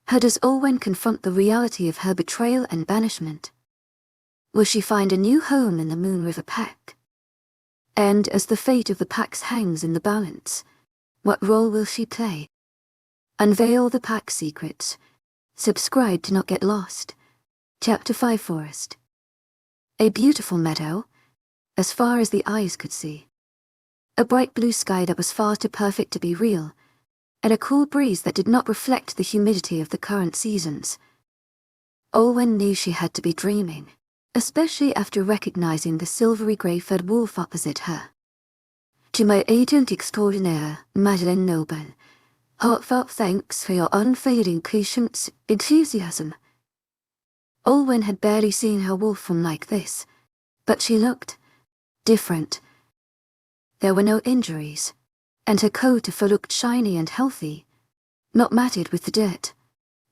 How does Olwen confront the reality of her betrayal and banishment? Will she find a new home in the Moon River Pack? And as the fate of the packs hangs in the balance, what role will she play? Unveil the pack secrets. Subscribe to not get lost. Chapter 5 Forest. A beautiful meadow, as far as the eyes could see. A bright blue sky that was far too perfect to be real, and a cool breeze that did not reflect the humidity of the current seasons. Olwen knew she had to be dreaming, especially after recognizing the silvery grey-furred wolf opposite her. To my agent extraordinaire, Madeleine Noble, heartfelt thanks for your unfailing patience, enthusiasm. Olwen had barely seen her wolf form like this, but she looked different. There were no injuries, and her coat of fur looked shiny and healthy, not matted with the dirt,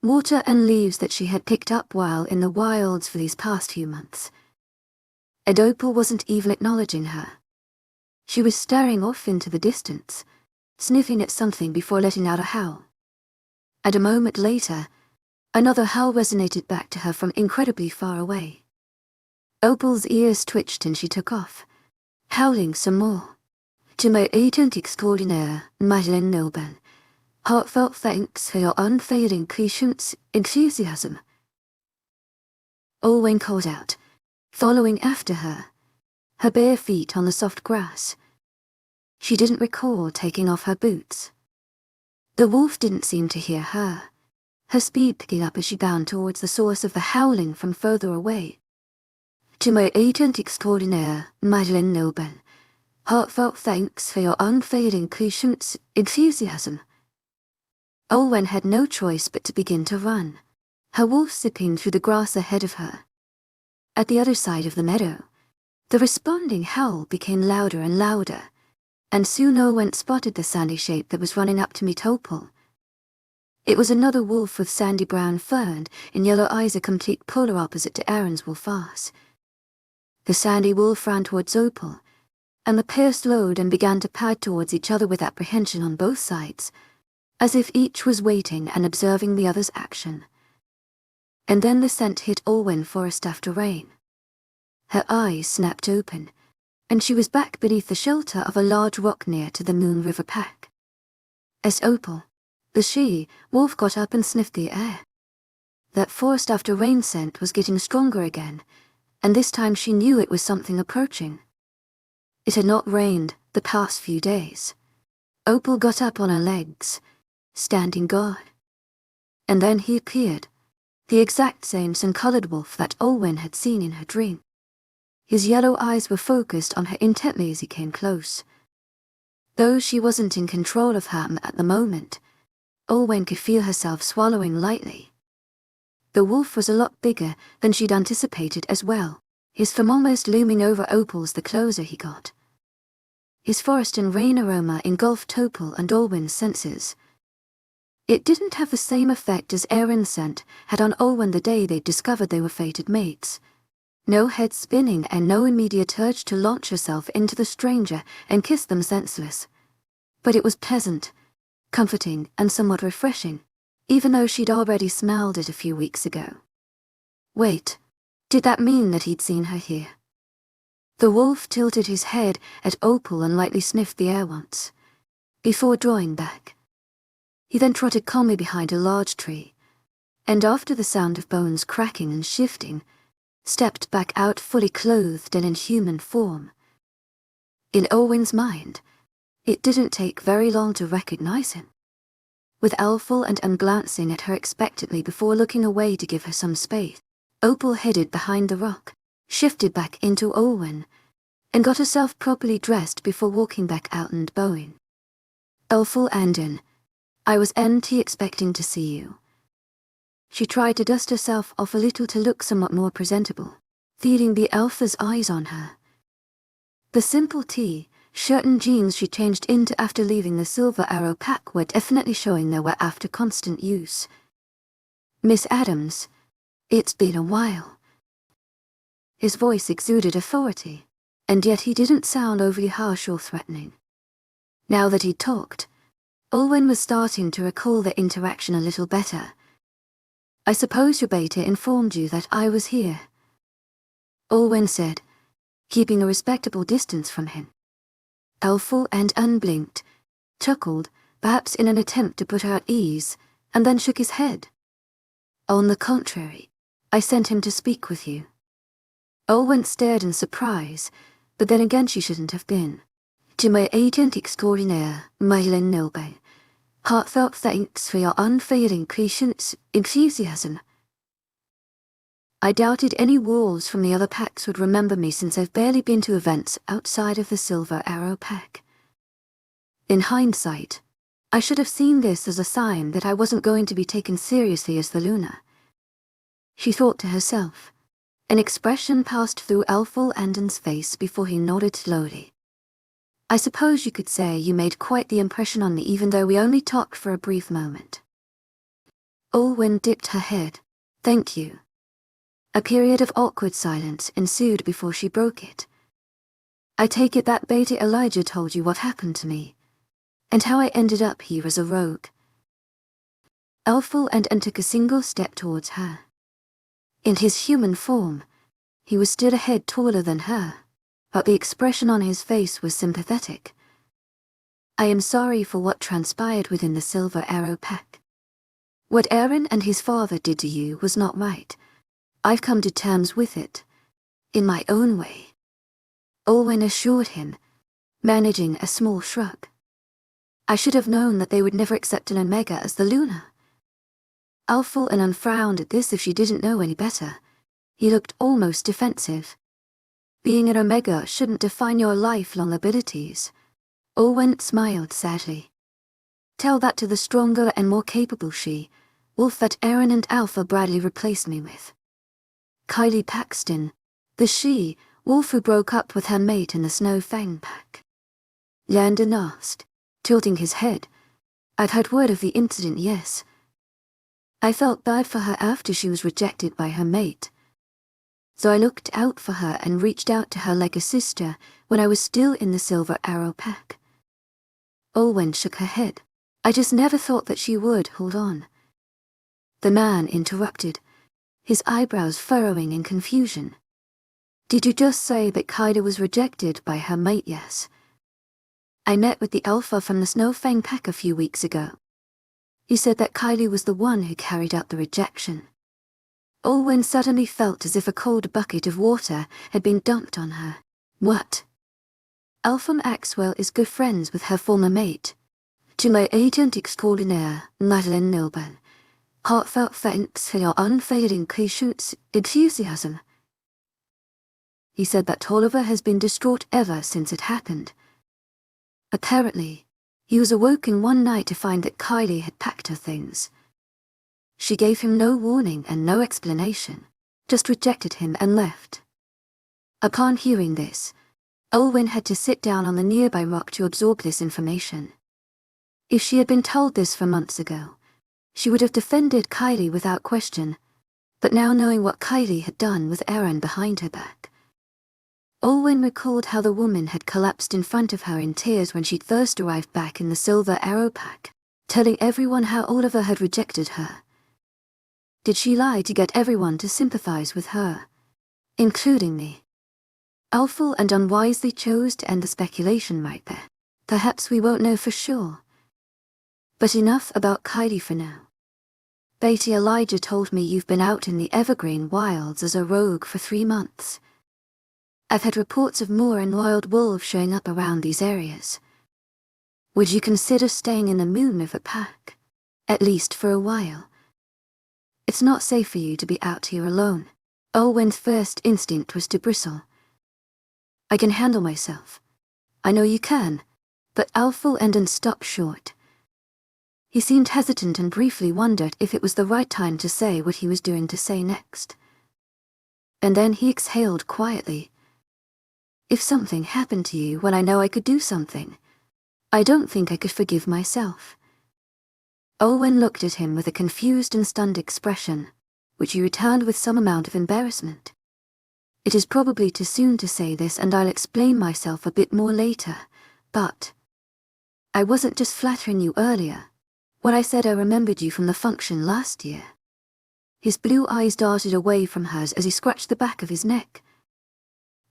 water and leaves that she had picked up while in the wilds for these past few months. And Opal wasn't even acknowledging her. She was staring off into the distance, sniffing at something before letting out a howl. And a moment later, another howl resonated back to her from incredibly far away. Opal's ears twitched and she took off, howling some more. To my agent extraordinaire, Madeleine Noble, heartfelt thanks for your unfailing patience, enthusiasm. Olwen called out, following after her, her bare feet on the soft grass. She didn't recall taking off her boots. The wolf didn't seem to hear her, her speed picking up as she bounded towards the source of the howling from further away. To my agent extraordinaire, Madeleine Noble, heartfelt thanks for your unfailing patience, enthusiasm. Olwen had no choice but to begin to run, her wolf zipping through the grass ahead of her. At the other side of the meadow, the responding howl became louder and louder, and soon Olwen spotted the sandy shape that was running up to meet Opal. It was another wolf with sandy brown fur and yellow eyes, a complete polar opposite to Aaron's wolf-ass. The sandy wolf ran towards Opal, and the pair slowed and began to pad towards each other with apprehension on both sides, as if each was waiting and observing the other's action. And then the scent hit Olwen forest after rain. Her eyes snapped open, and she was back beneath the shelter of a large rock near to the Moon River Pack. As Opal, the she-wolf, got up and sniffed the air. That forest after rain scent was getting stronger again, and this time she knew it was something approaching. It had not rained the past few days. Opal got up on her legs, standing guard. And then he appeared, the exact same sun-colored wolf that Olwen had seen in her dream. His yellow eyes were focused on her intently as he came close. Though she wasn't in control of him at the moment, Olwen could feel herself swallowing lightly. The wolf was a lot bigger than she'd anticipated as well, his form almost looming over Opal's the closer he got. His forest and rain aroma engulfed Opal and Olwen's senses. It didn't have the same effect as Aaron's scent had on Olwen the day they'd discovered they were fated mates. No head spinning and no immediate urge to launch herself into the stranger and kiss them senseless. But it was pleasant, comforting, and somewhat refreshing, even though she'd already smelled it a few weeks ago. Wait, did that mean that he'd seen her here? The wolf tilted his head at Opal and lightly sniffed the air once, before drawing back. He then trotted calmly behind a large tree, and after the sound of bones cracking and shifting, stepped back out fully clothed and in human form. In Olwen's mind, it didn't take very long to recognize him. With Alful and glancing at her expectantly before looking away to give her some space, Opal headed behind the rock, shifted back into Olwen, and got herself properly dressed before walking back out and bowing. Alful Landon, I was expecting to see you. She tried to dust herself off a little to look somewhat more presentable, feeling the alpha's eyes on her. The simple tee, shirt and jeans she changed into after leaving the Silver Arrow Pack were definitely showing they were after constant use. Miss Adams, it's been a while. His voice exuded authority, and yet he didn't sound overly harsh or threatening. Now that he'd talked, Olwen was starting to recall the interaction a little better, I suppose your beta informed you that I was here, Olwen said, keeping a respectable distance from him. Opal and unblinked, chuckled, perhaps in an attempt to put her at ease, and then shook his head. On the contrary, I sent him to speak with you. Olwen stared in surprise, but then again she shouldn't have been. To my agent extraordinaire, mythical Opal, heartfelt thanks for your unfailing patience, enthusiasm. I doubted any wolves from the other packs would remember me since I've barely been to events outside of the Silver Arrow pack. In hindsight, I should have seen this as a sign that I wasn't going to be taken seriously as the Luna. She thought to herself. An expression passed through Landon's face before he nodded slowly. I suppose you could say you made quite the impression on me even though we only talked for a brief moment. Olwen dipped her head. Thank you. A period of awkward silence ensued before she broke it. I take it that Beta Elijah told you what happened to me, and how I ended up here as a rogue. Opal and took a single step towards her. In his human form, he was still a head taller than her, but the expression on his face was sympathetic. I am sorry for what transpired within the Silver Arrow pack. What Aaron and his father did to you was not right. I've come to terms with it, in my own way. Olwen assured him, managing a small shrug. I should have known that they would never accept an Omega as the Luna. Opal unfrowned at this if she didn't know any better. He looked almost defensive. Being an Omega shouldn't define your lifelong abilities. Olwen smiled sadly. Tell that to the stronger and more capable wolf that Aaron and Alpha Bradley replaced me with. Kylie Paxton, the wolf who broke up with her mate in the Snow Fang pack. Landon asked, tilting his head. I've heard word of the incident, yes. I felt bad for her after she was rejected by her mate. So I looked out for her and reached out to her like a sister when I was still in the Silver Arrow pack. Olwen shook her head. I just never thought that she would hold on. The man interrupted, his eyebrows furrowing in confusion. Did you just say that Kylie was rejected by her mate, yes? I met with the Alpha from the Snow Fang pack a few weeks ago. He said that Kylie was the one who carried out the rejection. Olwen suddenly felt as if a cold bucket of water had been dumped on her. What? Alpha Maxwell is good friends with her former mate. To my agent extraordinaire, mythical Opal, heartfelt thanks for your unfailing patience, enthusiasm. He said that Oliver has been distraught ever since it happened. Apparently, he was awoken one night to find that Kylie had packed her things. She gave him no warning and no explanation, just rejected him and left. Upon hearing this, Olwen had to sit down on the nearby rock to absorb this information. If she had been told this for months ago, she would have defended Kylie without question, but now knowing what Kylie had done with Aaron behind her back. Olwen recalled how the woman had collapsed in front of her in tears when she'd first arrived back in the Silver Arrow pack, telling everyone how Oliver had rejected her. Did she lie to get everyone to sympathize with her, including me? Opal and unwisely chose to end the speculation right there. Perhaps we won't know for sure. But enough about Kylie for now. Beta Elijah told me you've been out in the Evergreen Wilds as a rogue for 3 months. I've had reports of moor and wild wolves showing up around these areas. Would you consider staying in the Moonlit pack, at least for a while? It's not safe for you to be out here alone. Olwen's first instinct was to bristle. I can handle myself. I know you can, but Landon stopped short. He seemed hesitant and briefly wondered if it was the right time to say what he was doing to say next. And then he exhaled quietly. If something happened to you when I know I could do something, I don't think I could forgive myself. Olwen looked at him with a confused and stunned expression, which he returned with some amount of embarrassment. It is probably too soon to say this, and I'll explain myself a bit more later, but I wasn't just flattering you earlier when I said I remembered you from the function last year. His blue eyes darted away from hers as he scratched the back of his neck.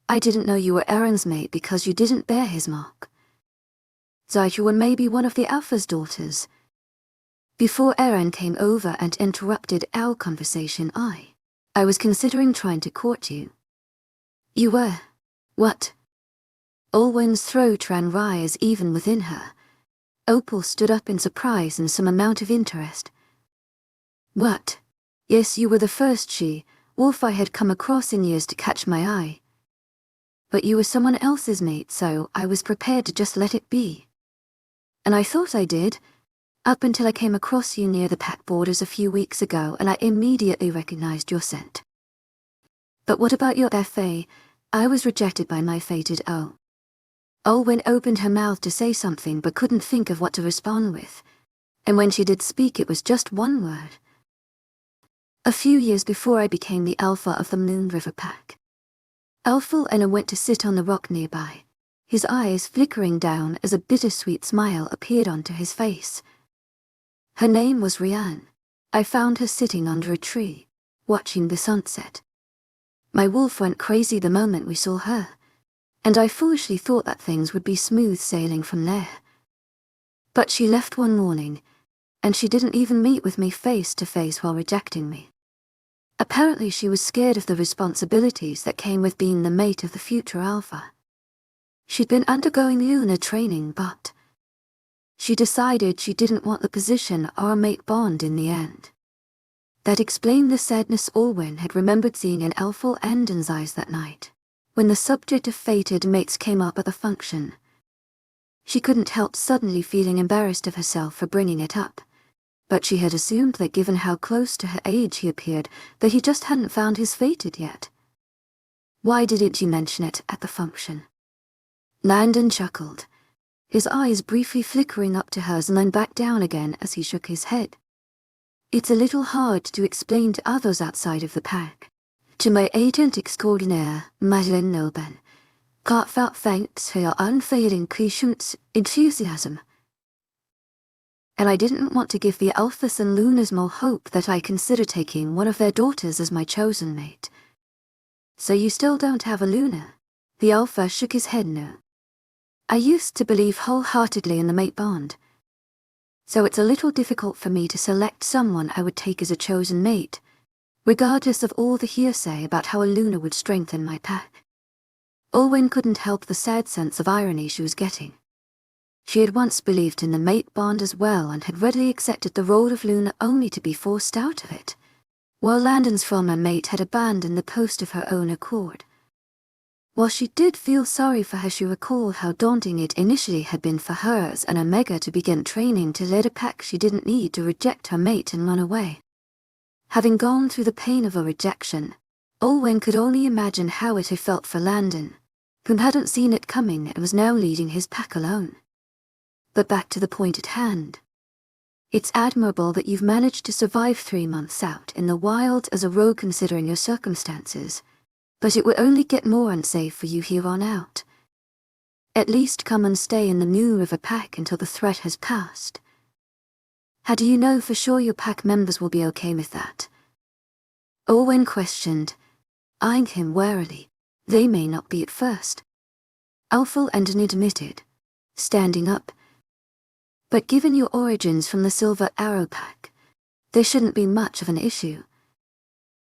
I didn't know you were Aaron's mate because you didn't bear his mark. Thought you were maybe one of the Alpha's daughters. Before Aaron came over and interrupted our conversation, I was considering trying to court you. You were? What? Olwen's throat ran rise even within her. Opal stood up in surprise and some amount of interest. What? Yes, you were the first wolf I had come across in years to catch my eye. But you were someone else's mate, so I was prepared to just let it be. And I thought I did, up until I came across you near the pack borders a few weeks ago, and I immediately recognized your scent. But what about your FA? I was rejected by my fated Olwen opened her mouth to say something but couldn't think of what to respond with, and when she did speak it was just one word. A few years before I became the alpha of the Moon River Pack. Unveiling went to sit on the rock nearby, his eyes flickering down as a bittersweet smile appeared onto his face. Her name was Rianne. I found her sitting under a tree, watching the sunset. My wolf went crazy the moment we saw her, and I foolishly thought that things would be smooth sailing from there. But she left one morning, and she didn't even meet with me face to face while rejecting me. Apparently she was scared of the responsibilities that came with being the mate of the future alpha. She'd been undergoing lunar training, but she decided she didn't want the position or a mate bond in the end. That explained the sadness Olwen had remembered seeing in Landon's eyes that night, when the subject of fated mates came up at the function. She couldn't help suddenly feeling embarrassed of herself for bringing it up, but she had assumed that given how close to her age he appeared, that he just hadn't found his fated yet. Why didn't you mention it at the function? Landon chuckled, his eyes briefly flickering up to hers and then back down again as he shook his head. It's a little hard to explain to others outside of the pack. To my agent extraordinaire, Madeline Noben, heartfelt thanks for your unfailing patience, enthusiasm. And I didn't want to give the Alphas and Lunas more hope that I consider taking one of their daughters as my chosen mate. So you still don't have a Luna? The Alpha shook his head no. I used to believe wholeheartedly in the mate bond. So it's a little difficult for me to select someone I would take as a chosen mate, regardless of all the hearsay about how a Luna would strengthen my pack. Olwen couldn't help the sad sense of irony she was getting. She had once believed in the mate bond as well and had readily accepted the role of Luna only to be forced out of it, while Landon's former mate had abandoned the post of her own accord. While she did feel sorry for her, she recalled how daunting it initially had been for her as an Omega to begin training to lead a pack she didn't need to reject her mate and run away. Having gone through the pain of a rejection, Olwen could only imagine how it had felt for Landon, who hadn't seen it coming and was now leading his pack alone. But back to the point at hand. It's admirable that you've managed to survive 3 months out in the wild as a rogue considering your circumstances, but it will only get more unsafe for you here on out. At least come and stay in the Moon River pack until the threat has passed. How do you know for sure your pack members will be okay with that? Olwen questioned, eyeing him warily. They may not be at first. Landon admitted, standing up. But given your origins from the Silver Arrow Pack, there shouldn't be much of an issue.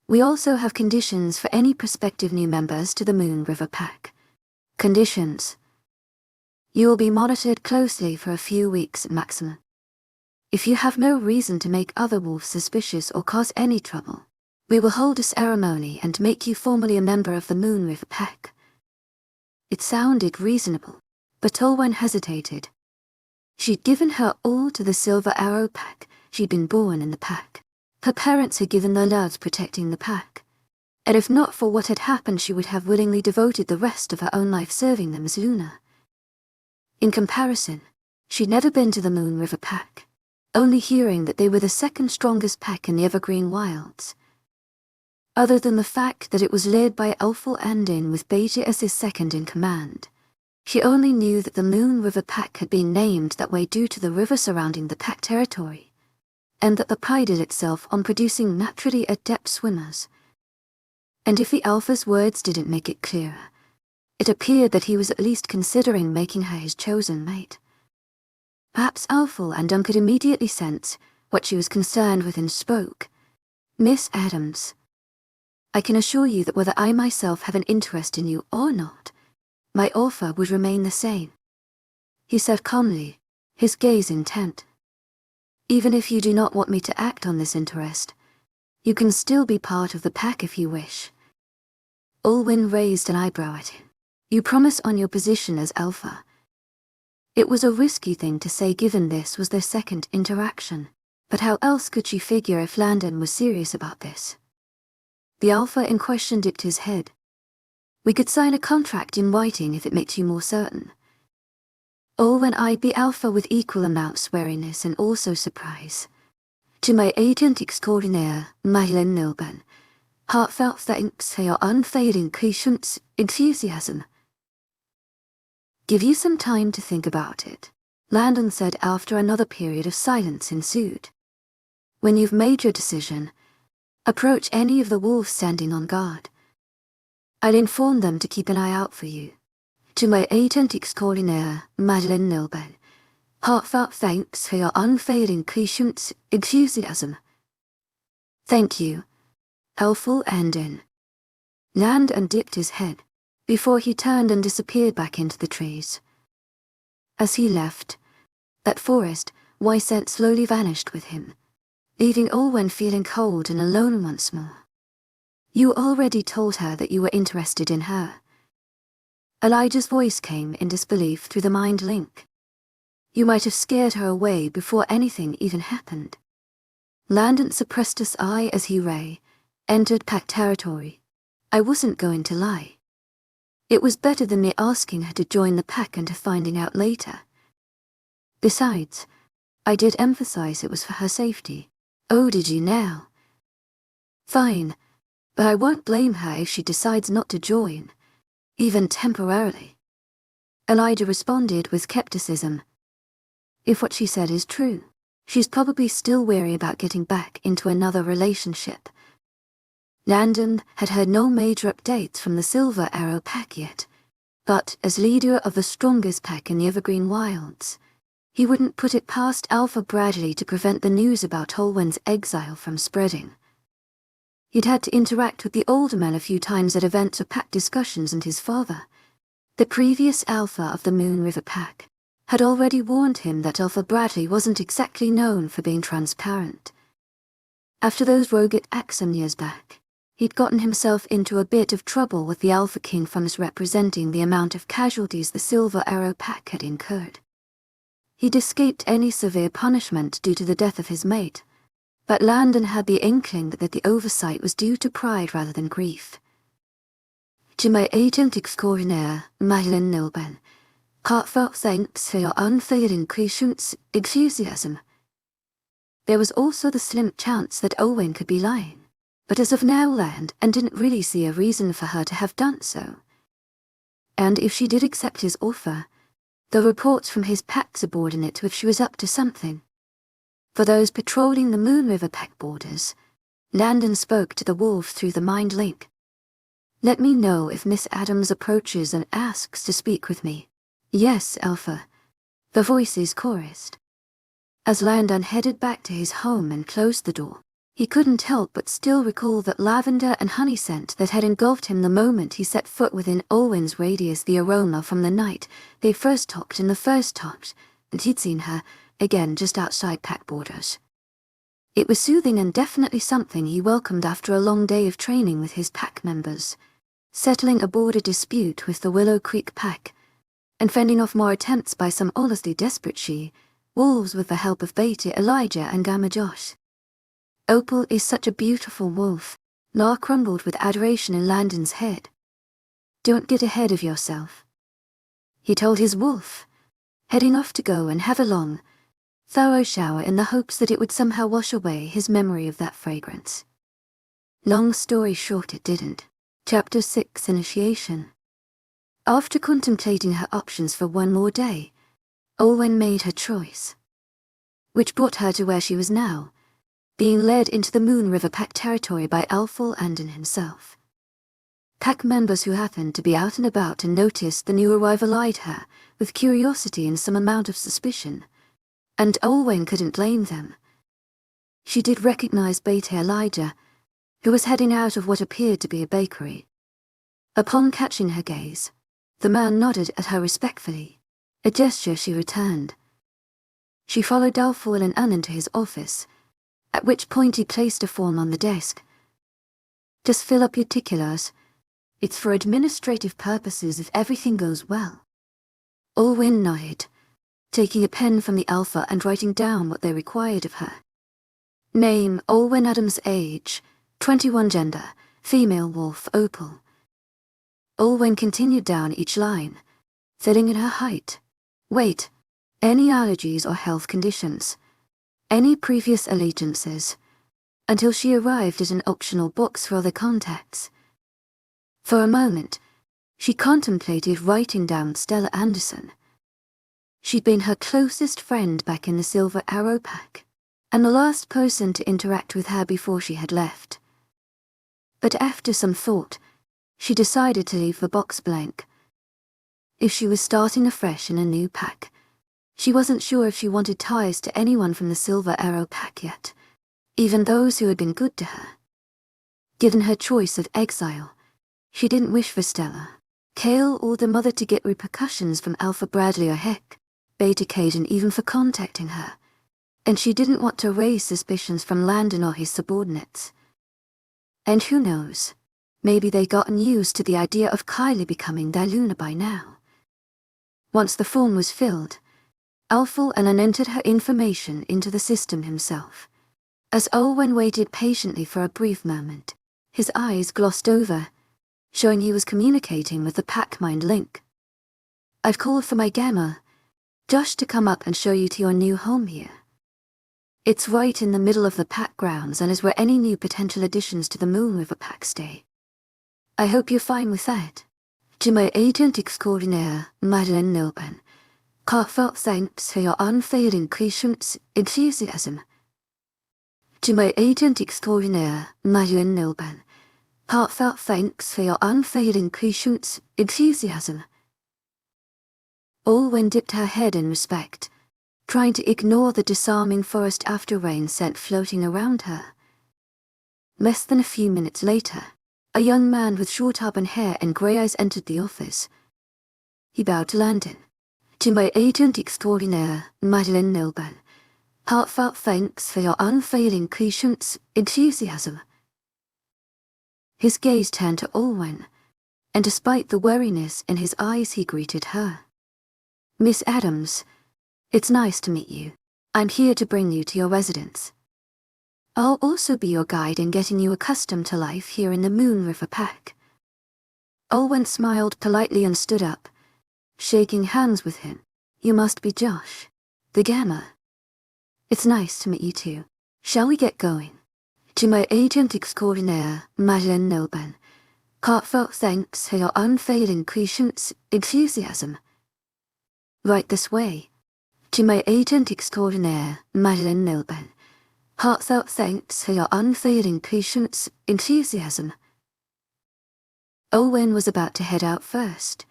We also have conditions for any prospective new members to the Moon River Pack. Conditions. You will be monitored closely for a few weeks at maximum. If you have no reason to make other wolves suspicious or cause any trouble, we will hold a ceremony and make you formally a member of the Moon River Pack. It sounded reasonable, but Olwen hesitated. She'd given her all to the Silver Arrow Pack. She'd been born in the pack. Her parents had given their lives protecting the pack, and if not for what had happened she would have willingly devoted the rest of her own life serving them as Luna. In comparison, she'd never been to the Moon River Pack, only hearing that they were the second strongest pack in the Evergreen Wilds. Other than the fact that it was led by Landon with Beta as his second in command, she only knew that the Moon River Pack had been named that way due to the river surrounding the pack territory, and that prided itself on producing naturally adept swimmers. And if the alpha's words didn't make it clearer, it appeared that he was at least considering making her his chosen mate. Perhaps Alpha Landon could immediately sense what she was concerned with and spoke. "Miss Adams, I can assure you that whether I myself have an interest in you or not, my offer would remain the same," he said calmly, his gaze intent. "Even if you do not want me to act on this interest, you can still be part of the pack if you wish." Olwen raised an eyebrow at him. "You promise on your position as Alpha?" It was a risky thing to say given this was their second interaction, but how else could she figure if Landon was serious about this? The Alpha in question dipped his head. "We could sign a contract in writing if it makes you more certain." Olwen eyed the Alpha with equal amounts wariness and also surprise. "To my agent extraordinaire, mythical Lone, heartfelt thanks for your unfailing patience, enthusiasm." "Give you some time to think about it," Landon said after another period of silence ensued. "When you've made your decision, approach any of the wolves standing on guard. I'll inform them to keep an eye out for you. To my agent extraordinaire, mythical Lone, heartfelt thanks for your unfailing patience, enthusiasm." "Thank you, Alpha Landon." Landon dipped his head before he turned and disappeared back into the trees. As he left, that forest scent slowly vanished with him, leaving Olwen feeling cold and alone once more. "You already told her that you were interested in her." Elijah's voice came in disbelief through the mind link. "You might have scared her away before anything even happened." Landon suppressed a sigh as he entered pack territory. "I wasn't going to lie. It was better than me asking her to join the pack and to finding out later. Besides, I did emphasize it was for her safety." "Oh, did you now?" "Fine, but I won't blame her if she decides not to join, even temporarily." Elijah responded with skepticism. "If what she said is true, she's probably still wary about getting back into another relationship." Landon had heard no major updates from the Silver Arrow pack yet, but as leader of the strongest pack in the Evergreen Wilds, he wouldn't put it past Alpha Bradley to prevent the news about Olwen's exile from spreading. He'd had to interact with the older man a few times at events or pack discussions, and his father, the previous Alpha of the Moon River pack, had already warned him that Alpha Bradley wasn't exactly known for being transparent. After those rogue attacks some years back, he'd gotten himself into a bit of trouble with the Alpha King for misrepresenting the amount of casualties the Silver Arrow pack had incurred. He'd escaped any severe punishment due to the death of his mate, but Landon had the inkling that the oversight was due to pride rather than grief. "To my agent extraordinaire, mythical Lone, heartfelt thanks for your unfailing patience, enthusiasm." There was also the slim chance that Olwen could be lying, but as of now Landon didn't really see a reason for her to have done so. And if she did accept his offer, the reports from his pack subordinate if she was up to something. For those patrolling the Moon River pack borders, Landon spoke to the wolf through the mind link. "Let me know if Miss Adams approaches and asks to speak with me." "Yes, Alpha," the voices chorused. As Landon headed back to his home and closed the door, he couldn't help but still recall that lavender and honey scent that had engulfed him the moment he set foot within Olwen's radius, the aroma from the night they first talked in the first talks, and he'd seen her again just outside pack borders. It was soothing and definitely something he welcomed after a long day of training with his pack members, settling a border dispute with the Willow Creek pack, and fending off more attempts by some honestly desperate wolves with the help of Beta, Elijah, and Gamma Josh. "Opal is such a beautiful wolf," La crumbled with adoration in Landon's head. "Don't get ahead of yourself," he told his wolf, heading off to go and have a long, thorough shower in the hopes that it would somehow wash away his memory of that fragrance. Long story short, it didn't. Chapter 6: Initiation. After contemplating her options for one more day, Olwen made her choice, which brought her to where she was now, being led into the Moon River Pack territory by Landon himself. Pack members who happened to be out and about and noticed the new arrival eyed her with curiosity and some amount of suspicion, and Olwen couldn't blame them. She did recognize betrayal, who was heading out of what appeared to be a bakery. Upon catching her gaze, the man nodded at her respectfully, a gesture she returned. She followed Ulwen and Annan to his office, at which point he placed a form on the desk. Just fill up your particulars. It's for administrative purposes if everything goes well. Olwen nodded, taking a pen from the alpha and writing down what they required of her. Name, Olwen Adams. Age, 21. Gender, female. Wolf, Opal. Olwen continued down each line, filling in her height, weight, any allergies or health conditions, any previous allegiances, until she arrived at an optional box for other contacts. For a moment, she contemplated writing down Stella Anderson. She'd been her closest friend back in the Silver Arrow Pack, and the last person to interact with her before she had left. But after some thought, she decided to leave the box blank. If she was starting afresh in a new pack, she wasn't sure if she wanted ties to anyone from the Silver Arrow Pack yet, even those who had been good to her. Given her choice of exile, she didn't wish for Stella, Kale, or the mother to get repercussions from Alpha Bradley or Heck, Beta Caden even for contacting her, and she didn't want to raise suspicions from Landon or his subordinates. And who knows, maybe they'd gotten used to the idea of Kylie becoming their Luna by now. Once the form was filled, Ulwen entered her information into the system himself. As Olwen waited patiently for a brief moment, his eyes glossed over, showing he was communicating with the Pac-Mind link. I've called for my Gamma, Josh, to come up and show you to your new home here. It's right in the middle of the Pack grounds and is where any new potential additions to the Moon River Pack stay. I hope you're fine with that. To my agent extraordinaire, mythical, heartfelt thanks for your unfailing patience, enthusiasm. To my agent extraordinaire, mythical, heartfelt thanks for your unfailing patience, enthusiasm. Olwen dipped her head in respect, trying to ignore the disarming forest after rain scent floating around her. Less than a few minutes later, a young man with short auburn hair and grey eyes entered the office. He bowed to Landon. To my agent extraordinaire, mythical, heartfelt thanks for your unfailing patience, enthusiasm. His gaze turned to Olwen, and despite the wariness in his eyes he greeted her. Miss Adams, it's nice to meet you. I'm here to bring you to your residence. I'll also be your guide in getting you accustomed to life here in the Moon River Pack. Olwen smiled politely and stood up, shaking hands with him. You must be Josh, the Gamma. It's nice to meet you too. Shall we get going? To my agent extraordinaire, mythical, heartfelt thanks for your unfailing patience, enthusiasm. Right this way. To my agent extraordinaire, mythical, heartfelt thanks for your unfailing patience, enthusiasm. Olwen was about to head out first,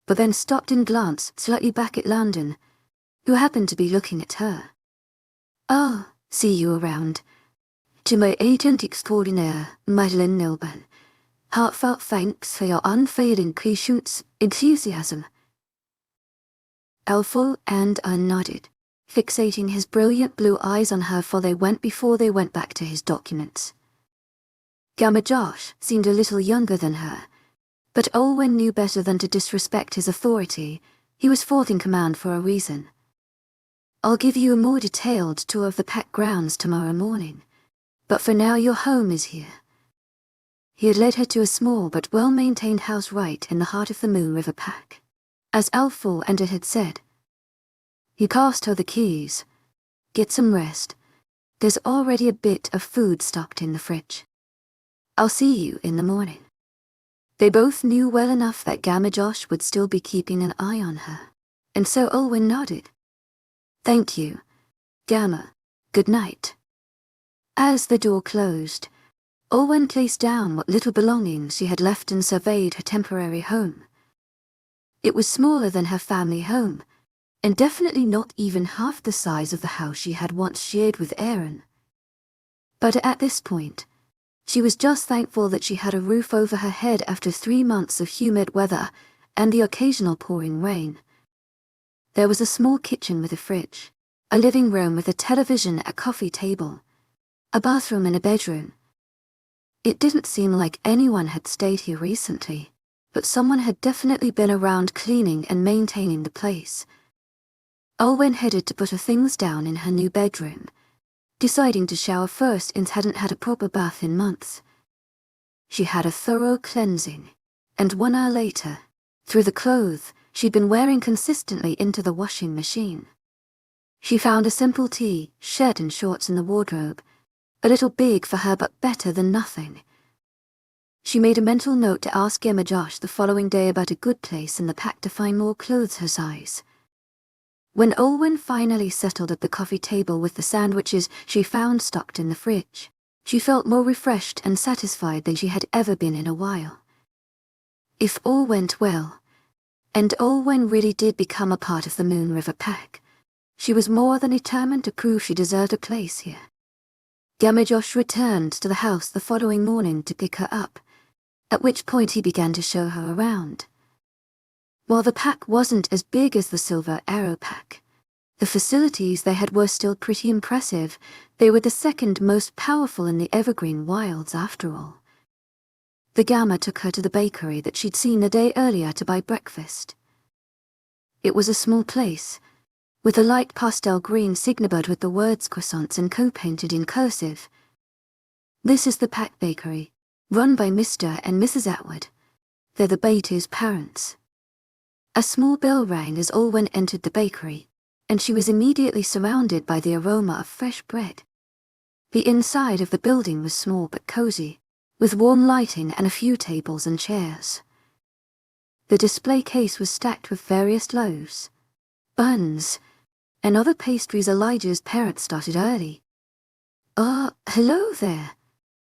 but then stopped and glanced slightly back at Landon, who happened to be looking at her. Oh, see you around. To my agent extraordinaire, mythical, heartfelt thanks for your unfailing patience, enthusiasm. Ulwen nodded, fixating his brilliant blue eyes on her before they went back to his documents. Gamma Josh seemed a little younger than her, but Olwen knew better than to disrespect his authority. He was fourth in command for a reason. I'll give you a more detailed tour of the Pack grounds tomorrow morning, but for now your home is here. He had led her to a small but well-maintained house right in the heart of the Moon River Pack. As Ulwen had said, he passed her the keys. Get some rest. There's already a bit of food stocked in the fridge. I'll see you in the morning. They both knew well enough that Gamma Josh would still be keeping an eye on her, and so Olwen nodded. Thank you, Gamma. Good night. As the door closed, Olwen placed down what little belongings she had left and surveyed her temporary home. It was smaller than her family home, and definitely not even half the size of the house she had once shared with Aaron. But at this point, she was just thankful that she had a roof over her head after 3 months of humid weather and the occasional pouring rain. There was a small kitchen with a fridge, a living room with a television, a coffee table, a bathroom and a bedroom. It didn't seem like anyone had stayed here recently, but someone had definitely been around cleaning and maintaining the place. Olwen headed to put her things down in her new bedroom, deciding to shower first since hadn't had a proper bath in months. She had a thorough cleansing, and 1 hour later, threw the clothes she'd been wearing consistently into the washing machine. She found a simple tee, shirt and shorts in the wardrobe, a little big for her but better than nothing. She made a mental note to ask Emma Josh the following day about a good place in the pack to find more clothes her size. When Olwen finally settled at the coffee table with the sandwiches she found stocked in the fridge, she felt more refreshed and satisfied than she had ever been in a while. If all went well, and Olwen really did become a part of the Moon River pack, she was more than determined to prove she deserved a place here. Emma Josh returned to the house the following morning to pick her up, at which point he began to show her around. While the pack wasn't as big as the Silver Arrow pack, the facilities they had were still pretty impressive. They were the second most powerful in the Evergreen Wilds after all. The Gamma took her to the bakery that she'd seen the day earlier to buy breakfast. It was a small place, with a light pastel green signboard with the words croissants and co-painted in cursive. This is the Pack Bakery, run by Mr. and Mrs. Atwood. They're the Beatty's parents. A small bell rang as Olwen entered the bakery, and she was immediately surrounded by the aroma of fresh bread. The inside of the building was small but cozy, with warm lighting and a few tables and chairs. The display case was stacked with various loaves, buns, and other pastries. Elijah's parents started early. Hello there.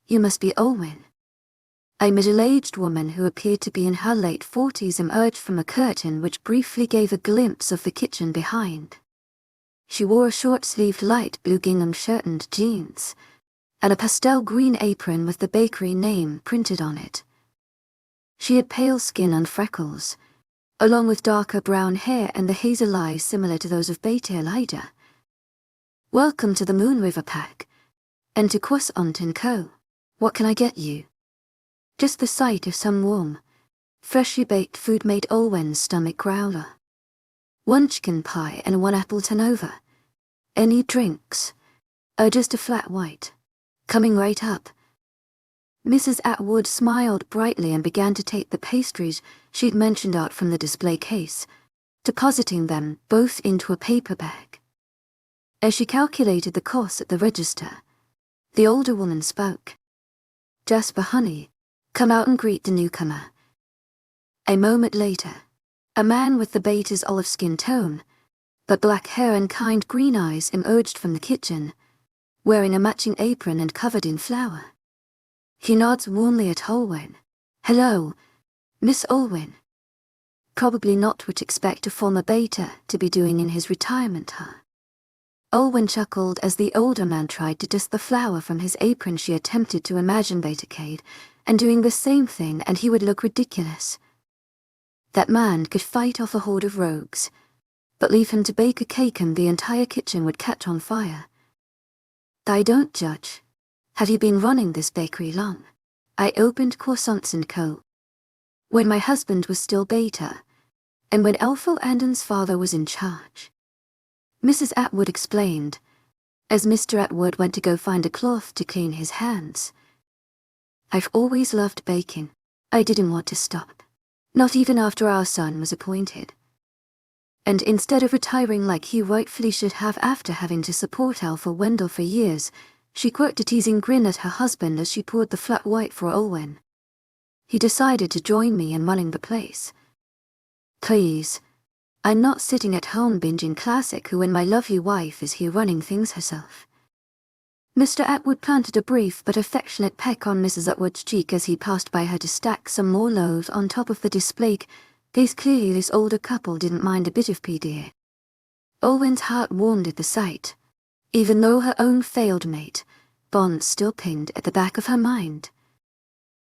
You must be Olwen." A middle-aged woman who appeared to be in her late 40s emerged from a curtain which briefly gave a glimpse of the kitchen behind. She wore a short-sleeved light blue gingham shirt and jeans, and a pastel green apron with the bakery name printed on it. She had pale skin and freckles, along with darker brown hair and the hazel eyes similar to those of Beta Elijah. "Welcome to the Moon River Pack, and to Croissant & Co. What can I get you?" Just the sight of some warm, freshly baked food made Olwen's stomach growler. "1 chicken pie and 1 apple turnover. Any drinks?" Just a flat white." "Coming right up." Mrs. Atwood smiled brightly and began to take the pastries she'd mentioned out from the display case, depositing them both into a paper bag. As she calculated the cost at the register, the older woman spoke. "Jasper, honey, come out and greet the newcomer." A moment later, a man with the Beta's olive skin tone, but black hair and kind green eyes emerged from the kitchen, wearing a matching apron and covered in flour. He nods warmly at Olwen. "Hello, Miss Olwen." Probably not what you expect a former Beta to be doing in his retirement, huh? Olwen chuckled as the older man tried to dust the flour from his apron. She attempted to imagine Betacade and doing the same thing, and he would look ridiculous. That man could fight off a horde of rogues, but leave him to bake a cake and the entire kitchen would catch on fire. "I don't judge. Have you been running this bakery long?" "I opened Croissants & Co. when my husband was still Beta, and when Alpha Andon's father was in charge," Mrs. Atwood explained, as Mr. Atwood went to go find a cloth to clean his hands. "I've always loved baking. I didn't want to stop, not even after our son was appointed. And instead of retiring like he rightfully should have after having to support Alpha Wendell for years," she quirked a teasing grin at her husband as she poured the flat white for Olwen. "He decided to join me in running the place. Please, I'm not sitting at home binging classic when my lovely wife is here running things herself." Mr. Atwood planted a brief but affectionate peck on Mrs. Atwood's cheek as he passed by her to stack some more loaves on top of the display case. Clearly this older couple didn't mind a bit of PD. Olwen's heart warmed at the sight. Even though her own failed mate, Bond still pinged at the back of her mind.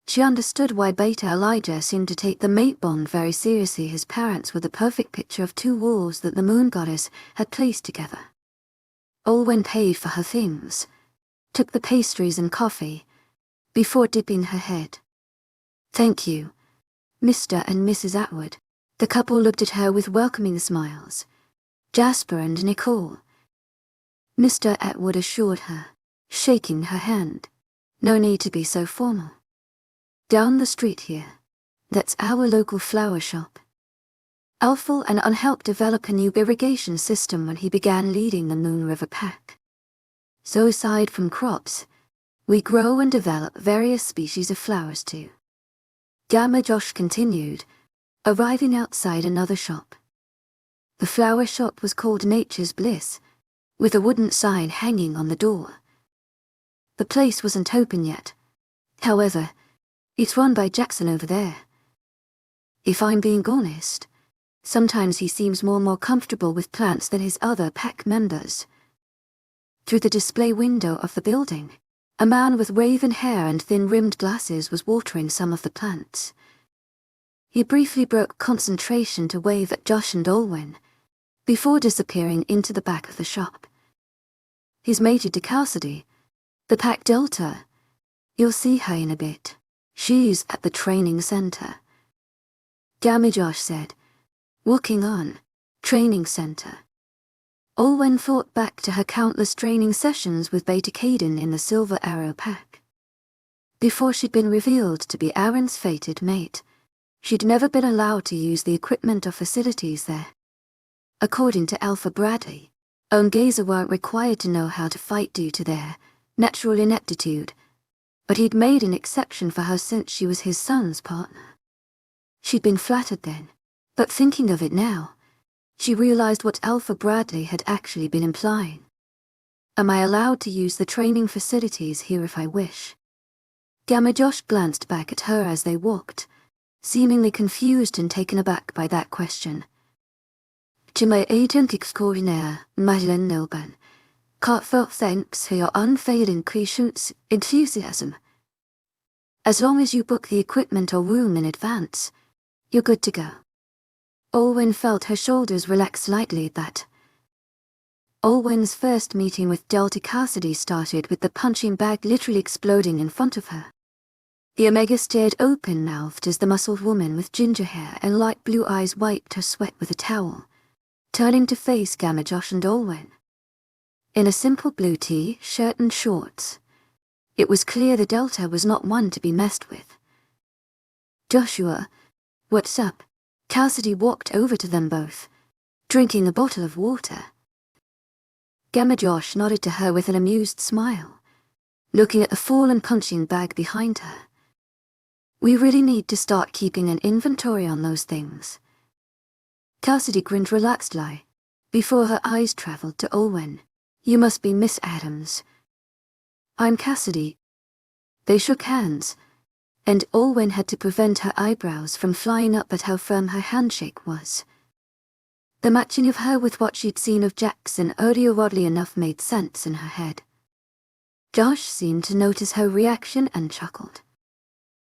She understood why Beta Elijah seemed to take the mate bond very seriously. His parents were the perfect picture of two wolves that the moon goddess had placed together. Olwen paid for her things, took the pastries and coffee, before dipping her head. "Thank you, Mr. and Mrs. Atwood." The couple looked at her with welcoming smiles. Jasper and Nicole. Mr. Atwood assured her, shaking her hand. "No need to be so formal. Down the street here, that's our local flower shop." Opal and Unhelped developed a new irrigation system when he began leading the Moon River Pack. So aside from crops, we grow and develop various species of flowers too. Gamma Josh continued, arriving outside another shop. The flower shop was called Nature's Bliss, with a wooden sign hanging on the door. The place wasn't open yet. However, it's run by Jackson over there. If I'm being honest, sometimes he seems more comfortable with plants than his other pack members. Through the display window of the building, a man with raven hair and thin-rimmed glasses was watering some of the plants. He briefly broke concentration to wave at Josh and Olwen, before disappearing into the back of the shop. He's mated to Cassidy, the pack Delta. You'll see her in a bit. She's at the training center. Gamma Josh said, walking on, training center. Olwen thought back to her countless training sessions with Beta Caden in the Silver Arrow Pack. Before she'd been revealed to be Aaron's fated mate, she'd never been allowed to use the equipment or facilities there. According to Alpha Bradley, Ongaza weren't required to know how to fight due to their natural ineptitude, but he'd made an exception for her since she was his son's partner. She'd been flattered then, but thinking of it now, she realized what Alpha Bradley had actually been implying. Am I allowed to use the training facilities here if I wish? Gamma Josh glanced back at her as they walked, seemingly confused and taken aback by that question. To my agent extraordinaire, Madeleine Nilban, heartfelt thanks for your unfailing patience, enthusiasm. As long as you book the equipment or room in advance, you're good to go. Olwen felt her shoulders relax slightly at that. Olwen's first meeting with Delta Cassidy started with the punching bag literally exploding in front of her. The Omega stared open-mouthed as the muscled woman with ginger hair and light blue eyes wiped her sweat with a towel, turning to face Gamma Josh and Olwen. In a simple blue t-shirt and shorts, it was clear the Delta was not one to be messed with. "Joshua, what's up?" Cassidy walked over to them both, drinking a bottle of water. Gamma Josh nodded to her with an amused smile, looking at the fallen punching bag behind her. "We really need to start keeping an inventory on those things." Cassidy grinned relaxedly, before her eyes traveled to Olwen. "You must be Miss Adams." "I'm Cassidy." They shook hands, and Olwen had to prevent her eyebrows from flying up at how firm her handshake was. The matching of her with what she'd seen of Jackson earlier oddly enough made sense in her head. Josh seemed to notice her reaction and chuckled.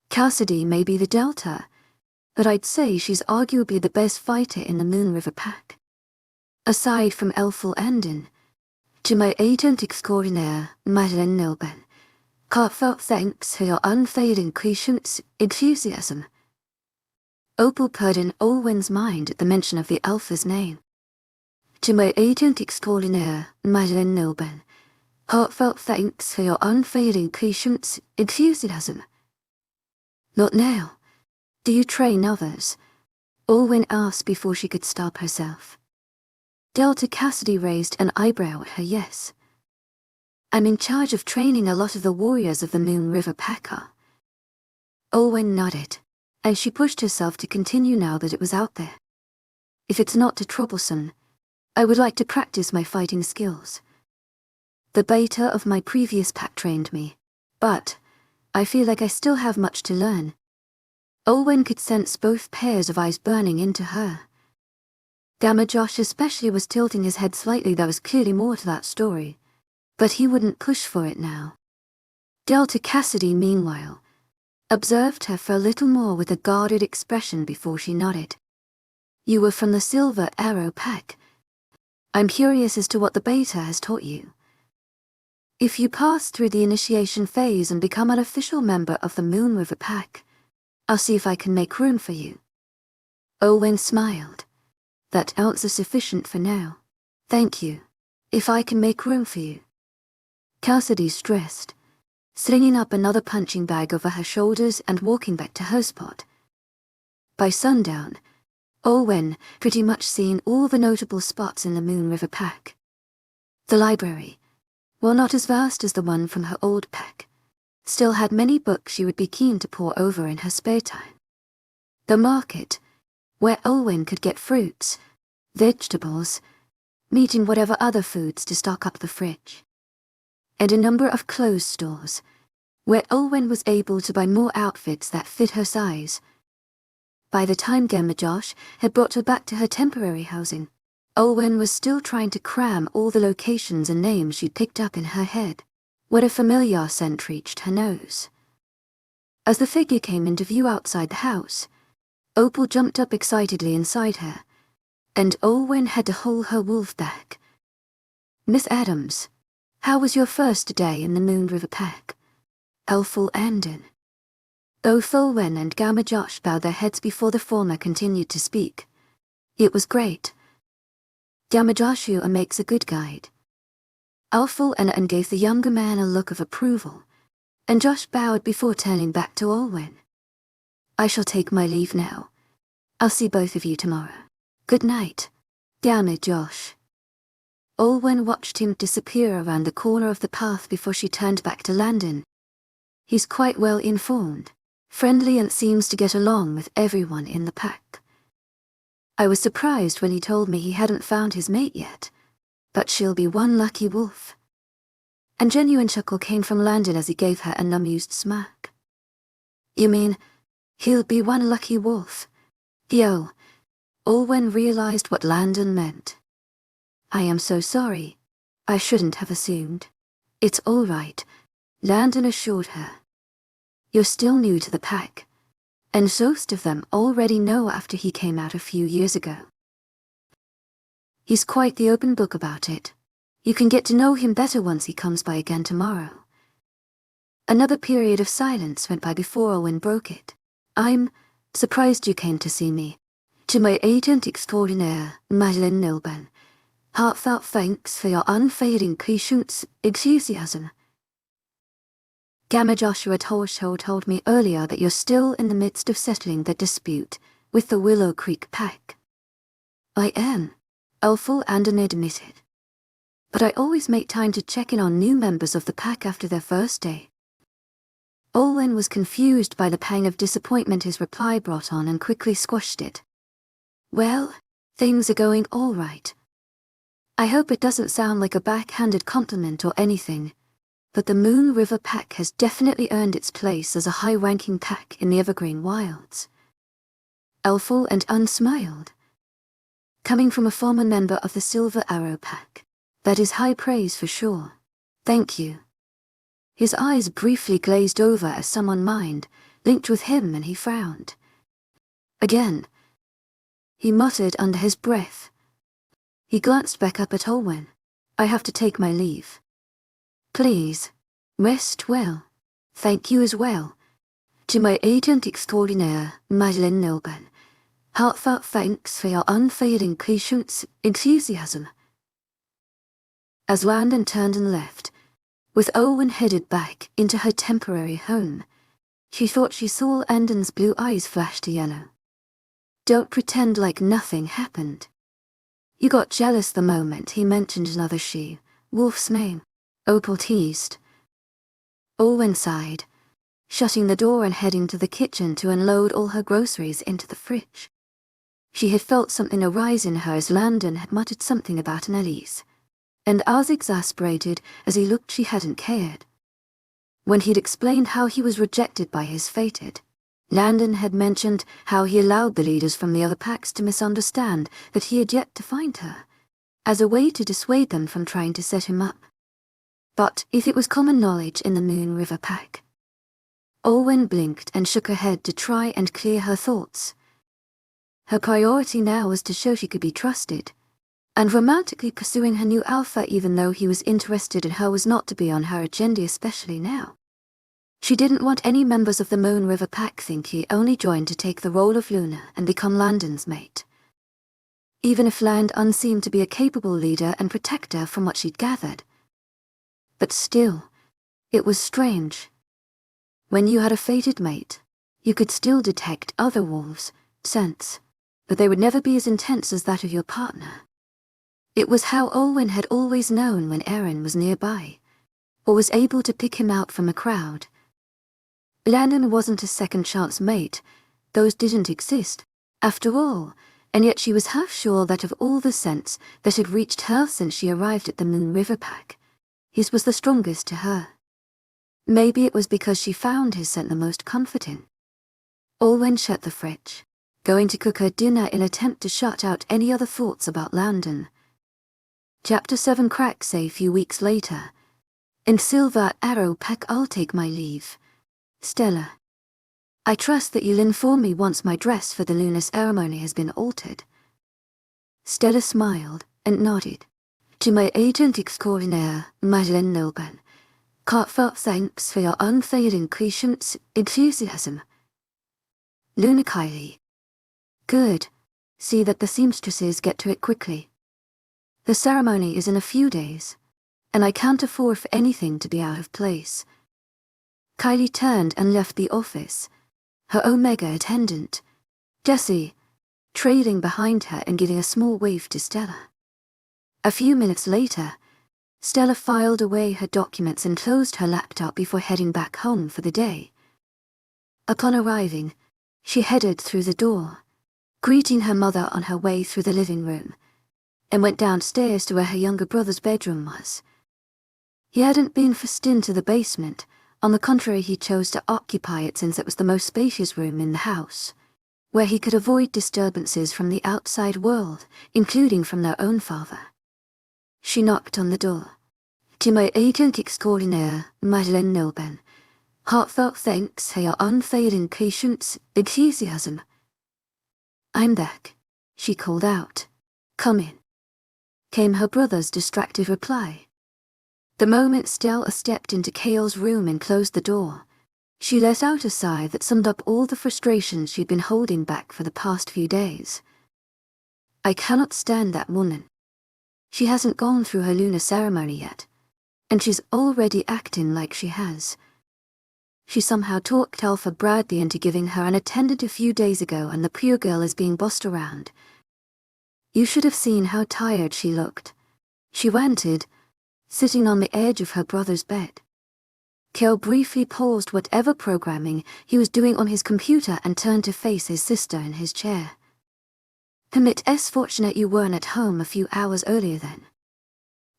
"Cassidy may be the Delta, but I'd say she's arguably the best fighter in the Moon River Pack. Aside from Elful Landon, to my agent extraordinaire, Madeleine Nilban, heartfelt thanks for your unfailing patience, enthusiasm." Opal purred in Olwen's mind at the mention of the Alpha's name. "To my agent extraordinaire, Madeleine Nilban, heartfelt thanks for your unfailing patience, enthusiasm." "Not now. Do you train others?" Olwen asked before she could stop herself. Delta Cassidy raised an eyebrow at her yes. "I'm in charge of training a lot of the warriors of the Moon River Packer." Olwen nodded, and she pushed herself to continue now that it was out there. "If it's not too troublesome, I would like to practice my fighting skills." The beta of my previous pack trained me, but I feel like I still have much to learn. Olwen could sense both pairs of eyes burning into her. Gamma Josh especially was tilting his head slightly. There was clearly more to that story, but he wouldn't push for it now. Delta Cassidy, meanwhile, observed her for a little more with a guarded expression before she nodded. You were from the Silver Arrow Pack. I'm curious as to what the beta has taught you. If you pass through the initiation phase and become an official member of the Moon River Pack, I'll see if I can make room for you. Olwen smiled. That answer's sufficient for now. Thank you. If I can make room for you. Cassidy stressed, slinging up another punching bag over her shoulders and walking back to her spot. By sundown, Olwen pretty much seen all the notable spots in the Moon River Pack. The library, while not as vast as the one from her old pack, still had many books she would be keen to pore over in her spare time. The market, where Olwen could get fruits, vegetables, meat and whatever other foods to stock up the fridge. And a number of clothes stores, where Olwen was able to buy more outfits that fit her size. By the time Gamma Josh had brought her back to her temporary housing, Olwen was still trying to cram all the locations and names she'd picked up in her head, when a familiar scent reached her nose. As the figure came into view outside the house, Opal jumped up excitedly inside her, and Olwen had to hold her wolf back. Miss Adams, how was your first day in the Moon River Pack? Elful Landon. Both Olwen and Gamma Josh bowed their heads before the former continued to speak. It was great. Gamma Joshua makes a good guide. Elful and gave the younger man a look of approval, and Josh bowed before turning back to Olwen. I shall take my leave now. I'll see both of you tomorrow. Good night. Gamma Josh. Olwen watched him disappear around the corner of the path before she turned back to Landon. He's quite well informed, friendly, and seems to get along with everyone in the pack. I was surprised when he told me he hadn't found his mate yet, but she'll be one lucky wolf. A genuine chuckle came from Landon as he gave her an amused smirk. You mean, he'll be one lucky wolf? Yo. Olwen realized what Landon meant. I am so sorry. I shouldn't have assumed. It's all right, Landon assured her. You're still new to the pack, and most of them already know after he came out a few years ago. He's quite the open book about it. You can get to know him better once he comes by again tomorrow. Another period of silence went by before Olwen broke it. I'm surprised you came to see me. To my agent extraordinaire, Madeleine Nilban, heartfelt thanks for your unfailing patience, enthusiasm. Gamma Joshua told me earlier that you're still in the midst of settling the dispute with the Willow Creek Pack. I am, Elful Landon admitted. But I always make time to check in on new members of the pack after their first day. Olwen was confused by the pang of disappointment his reply brought on and quickly squashed it. Well, things are going all right. I hope it doesn't sound like a backhanded compliment or anything, but the Moon River Pack has definitely earned its place as a high-ranking pack in the Evergreen Wilds. Elful and unsmiled. Coming from a former member of the Silver Arrow Pack, that is high praise for sure. Thank you. His eyes briefly glazed over as someone mind linked with him, and he frowned. Again, he muttered under his breath. He glanced back up at Olwen. I have to take my leave. Please, rest well. Thank you as well. To my agent extraordinaire, Madeleine Nilban, heartfelt thanks for your unfailing patience, enthusiasm. As Landon turned and left, with Olwen headed back into her temporary home, she thought she saw Landon's blue eyes flash to yellow. Don't pretend like nothing happened. You got jealous the moment he mentioned another wolf's name, Opal teased. Olwen sighed, shutting the door and heading to the kitchen to unload all her groceries into the fridge. She had felt something arise in her as Landon had muttered something about an Elise, and as exasperated as he looked she hadn't cared. When he'd explained how he was rejected by his fated, Landon had mentioned how he allowed the leaders from the other packs to misunderstand that he had yet to find her, as a way to dissuade them from trying to set him up. But if it was common knowledge in the Moon River pack? Olwen blinked and shook her head to try and clear her thoughts. Her priority now was to show she could be trusted, and romantically pursuing her new alpha even though he was interested in her was not to be on her agenda, especially now. She didn't want any members of the Moon River pack think he only joined to take the role of Luna and become Landon's mate. Even if Landon seemed to be a capable leader and protector from what she'd gathered. But still, it was strange. When you had a fated mate, you could still detect other wolves' scents, but they would never be as intense as that of your partner. It was how Olwen had always known when Aaron was nearby, or was able to pick him out from a crowd. Landon wasn't a second-chance mate. Those didn't exist, after all, and yet she was half sure that of all the scents that had reached her since she arrived at the Moon River pack, his was the strongest to her. Maybe it was because she found his scent the most comforting. Olwen shut the fridge, going to cook her dinner in an attempt to shut out any other thoughts about Landon. Chapter 7 cracks a few weeks later. In Silver Arrow pack I'll take my leave. Stella. I trust that you'll inform me once my dress for the lunar ceremony has been altered. Stella smiled and nodded. To my agent extraordinaire, mythical Lone. Heartfelt thanks for your unfailing patience, enthusiasm. Luna Kylie. Good. See that the seamstresses get to it quickly. The ceremony is in a few days, and I can't afford for anything to be out of place. Kylie turned and left the office, her Omega attendant, Jessie, trailing behind her and giving a small wave to Stella. A few minutes later, Stella filed away her documents and closed her laptop before heading back home for the day. Upon arriving, she headed through the door, greeting her mother on her way through the living room, and went downstairs to where her younger brother's bedroom was. He hadn't been forced into the basement. On the contrary, he chose to occupy it since it was the most spacious room in the house, where he could avoid disturbances from the outside world, including from their own father. She knocked on the door. To my agent extraordinaire, mythical Lone. Heartfelt thanks for your unfailing patience, enthusiasm. I'm back, she called out. Come in. Came her brother's distracted reply. The moment Stella stepped into Kale's room and closed the door, she let out a sigh that summed up all the frustrations she'd been holding back for the past few days. I cannot stand that woman. She hasn't gone through her lunar ceremony yet, and she's already acting like she has. She somehow talked Alpha Bradley into giving her an attendant a few days ago, and the pure girl is being bossed around. You should have seen how tired she looked. She ranted, sitting on the edge of her brother's bed. Kale briefly paused whatever programming he was doing on his computer and turned to face his sister in his chair. It's fortunate you weren't at home a few hours earlier then.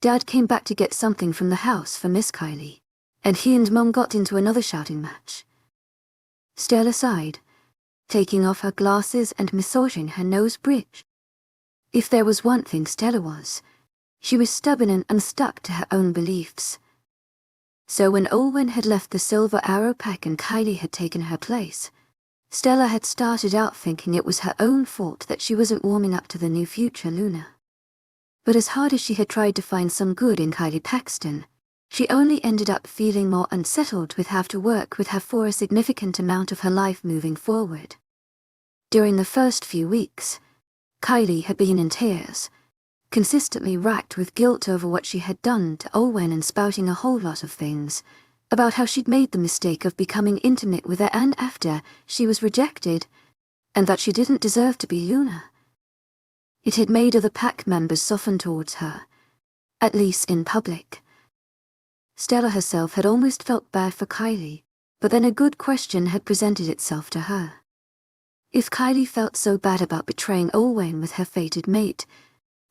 Dad came back to get something from the house for Miss Kylie, and he and Mum got into another shouting match. Stella sighed, taking off her glasses and massaging her nose bridge. If there was one thing Stella was, she was stubborn and unstuck to her own beliefs. So when Olwen had left the Silver Arrow pack and Kylie had taken her place, Stella had started out thinking it was her own fault that she wasn't warming up to the new future Luna. But as hard as she had tried to find some good in Kylie Paxton, she only ended up feeling more unsettled with having to work with her for a significant amount of her life moving forward. During the first few weeks, Kylie had been in tears, consistently racked with guilt over what she had done to Olwen and spouting a whole lot of things about how she'd made the mistake of becoming intimate with her and after she was rejected, and that she didn't deserve to be Luna. It had made other pack members soften towards her, at least in public. Stella herself had almost felt bad for Kylie, but then a good question had presented itself to her. If Kylie felt so bad about betraying Olwen with her fated mate,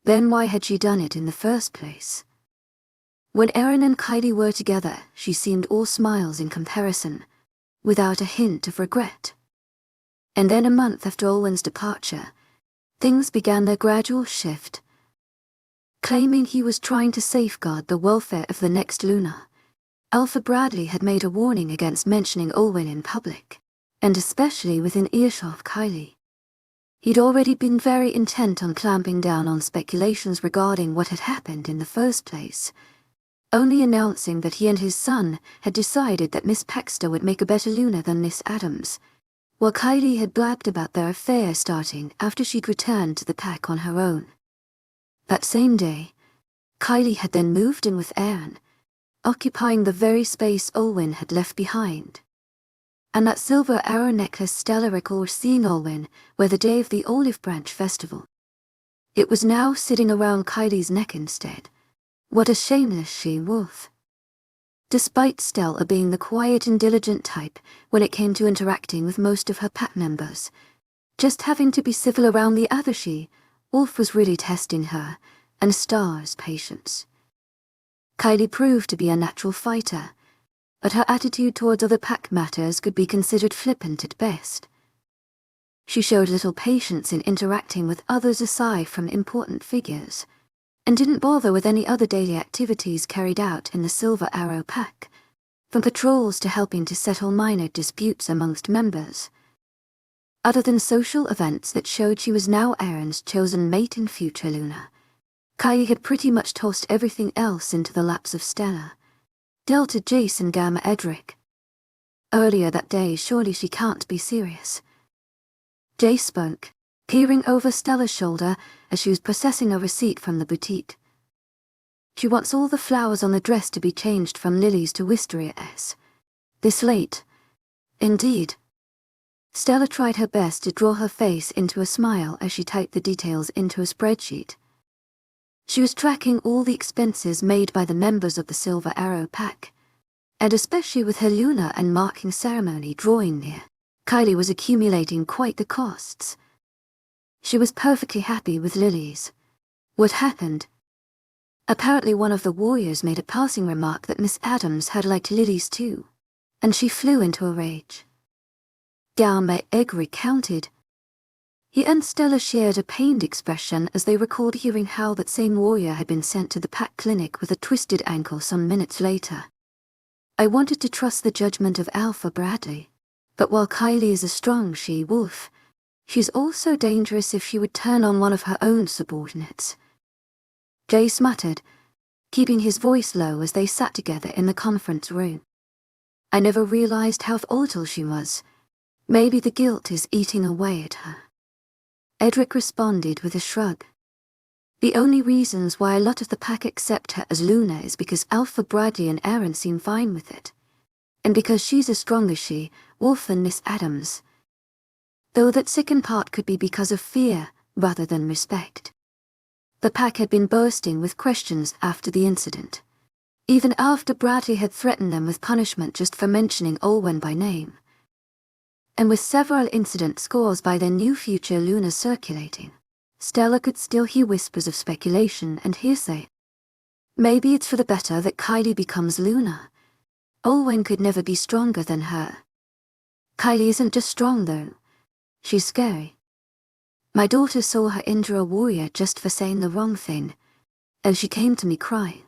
then why had she done it in the first place? When Erin and Kylie were together, she seemed all smiles in comparison, without a hint of regret. And then a month after Olwen's departure, things began their gradual shift. Claiming he was trying to safeguard the welfare of the next Luna, Alpha Bradley had made a warning against mentioning Olwen in public, and especially within earshot of Kylie. He'd already been very intent on clamping down on speculations regarding what had happened in the first place, only announcing that he and his son had decided that Miss Paxter would make a better Luna than Miss Adams, while Kylie had blabbed about their affair starting after she'd returned to the pack on her own. That same day, Kylie had then moved in with Erin, occupying the very space Olwen had left behind. And that silver arrow necklace Stella recalled seeing Olwen were the day of the Olive Branch Festival. It was now sitting around Kylie's neck instead. What a shameless she-wolf. Despite Stella being the quiet and diligent type when it came to interacting with most of her pack members, just having to be civil around the other she-wolf was really testing her and Star's patience. Kylie proved to be a natural fighter, but her attitude towards other pack matters could be considered flippant at best. She showed little patience in interacting with others aside from important figures, and didn't bother with any other daily activities carried out in the Silver Arrow pack, from patrols to helping to settle minor disputes amongst members. Other than social events that showed she was now Erin's chosen mate in future Luna, Kylie had pretty much tossed everything else into the laps of Stella. Delta Jace and Gamma Edric. Earlier that day, surely she can't be serious. Jace spoke, peering over Stella's shoulder as she was processing a receipt from the boutique. She wants all the flowers on the dress to be changed from lilies to wisterias. This late. Indeed. Stella tried her best to draw her face into a smile as she typed the details into a spreadsheet. She was tracking all the expenses made by the members of the Silver Arrow pack, and especially with her Luna and marking ceremony drawing near, Kylie was accumulating quite the costs. She was perfectly happy with lilies. What happened? Apparently one of the warriors made a passing remark that Miss Adams had liked lilies too, and she flew into a rage. Gamma Edric counted. He and Stella shared a pained expression as they recalled hearing how that same warrior had been sent to the pack clinic with a twisted ankle some minutes later. I wanted to trust the judgment of Alpha Bradley, but while Kylie is a strong she-wolf, she's also dangerous if she would turn on one of her own subordinates. Jace muttered, keeping his voice low as they sat together in the conference room. I never realized how volatile she was. Maybe the guilt is eating away at her. Edric responded with a shrug. The only reasons why a lot of the pack accept her as Luna is because Alpha Bradley and Erin seem fine with it, and because she's as strong as she-wolf than Miss Adams. Though that second part could be because of fear rather than respect. The pack had been bursting with questions after the incident, even after Bradley had threatened them with punishment just for mentioning Olwen by name. And with several incident scores by their new future Luna circulating, Stella could still hear whispers of speculation and hearsay. Maybe it's for the better that Kylie becomes Luna. Olwen could never be stronger than her. Kylie isn't just strong though. She's scary. My daughter saw her injure a warrior just for saying the wrong thing, and she came to me crying.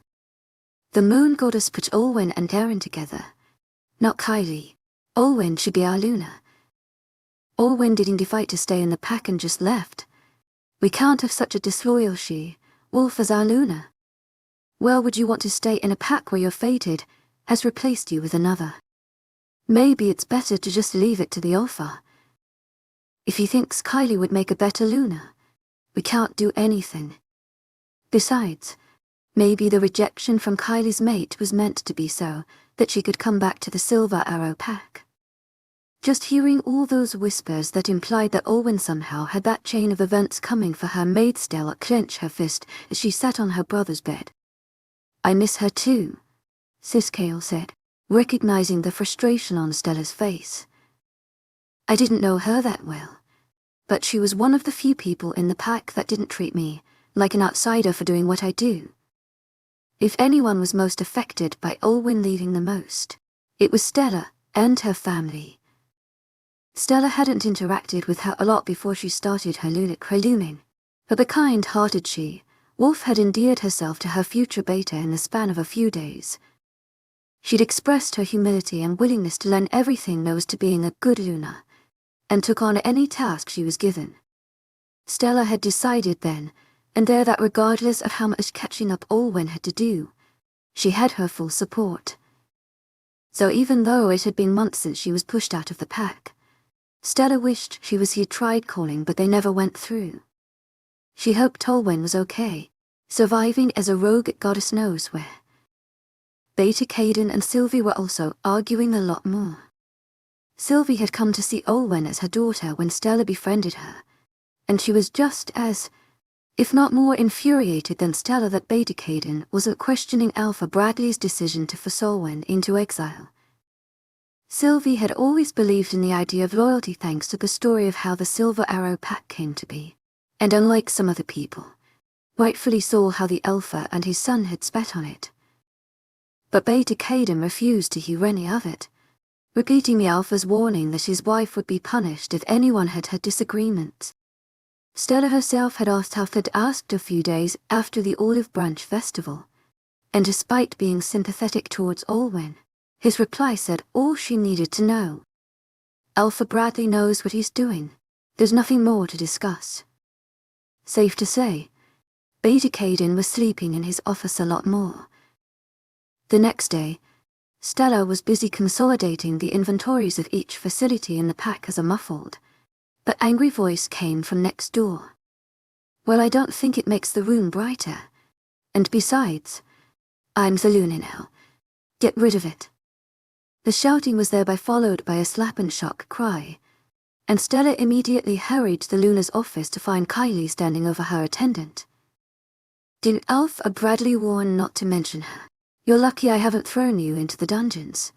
The moon goddess put Olwen and Erin together. Not Kylie. Olwen should be our Luna. Olwen didn't fight to stay in the pack and just left. We can't have such a disloyal she-wolf as our Luna. Well, would you want to stay in a pack where your fated has replaced you with another? Maybe it's better to just leave it to the Alpha. If he thinks Kylie would make a better Luna, we can't do anything. Besides, maybe the rejection from Kylie's mate was meant to be so that she could come back to the Silver Arrow pack. Just hearing all those whispers that implied that Olwen somehow had that chain of events coming for her made Stella clench her fist as she sat on her brother's bed. I miss her too, Sis Kale said, recognizing the frustration on Stella's face. I didn't know her that well, but she was one of the few people in the pack that didn't treat me like an outsider for doing what I do. If anyone was most affected by Olwen leaving the most, it was Stella and her family. Stella hadn't interacted with her a lot before she started her looming, but the kind-hearted Wolf had endeared herself to her future beta in the span of a few days. She'd expressed her humility and willingness to learn everything there was to being a good Luna, and took on any task she was given. Stella had decided then and there that regardless of how much catching up Olwen had to do, she had her full support. So even though it had been months since she was pushed out of the pack, Stella wished she had tried calling, but they never went through. She hoped Olwen was okay, surviving as a rogue goddess knows where. Beta Caden and Sylvie were also arguing a lot more. Sylvie had come to see Olwen as her daughter when Stella befriended her, and she was just as, if not more infuriated than Stella that Beta Caden was questioning Alpha Bradley's decision to force Olwen into exile. Sylvie had always believed in the idea of loyalty thanks to the story of how the Silver Arrow Pack came to be, and unlike some other people, rightfully saw how the Alpha and his son had spat on it. But Beta Caden refused to hear any of it, repeating the Alpha's warning that his wife would be punished if anyone had disagreements. Stella herself had asked Alpha a few days after the Olive Branch Festival, and despite being sympathetic towards Olwen, his reply said all she needed to know. Alpha Bradley knows what he's doing. There's nothing more to discuss. Safe to say, Beta Caden was sleeping in his office a lot more. The next day, Stella was busy consolidating the inventories of each facility in the pack as a muffled, but angry voice came from next door. Well, I don't think it makes the room brighter. And besides, I'm the Luna now. Get rid of it. The shouting was thereby followed by a slap and shock cry, and Stella immediately hurried to the Luna's office to find Kylie standing over her attendant. Did Alpha Bradley warn not to mention her? You're lucky I haven't thrown you into the dungeons.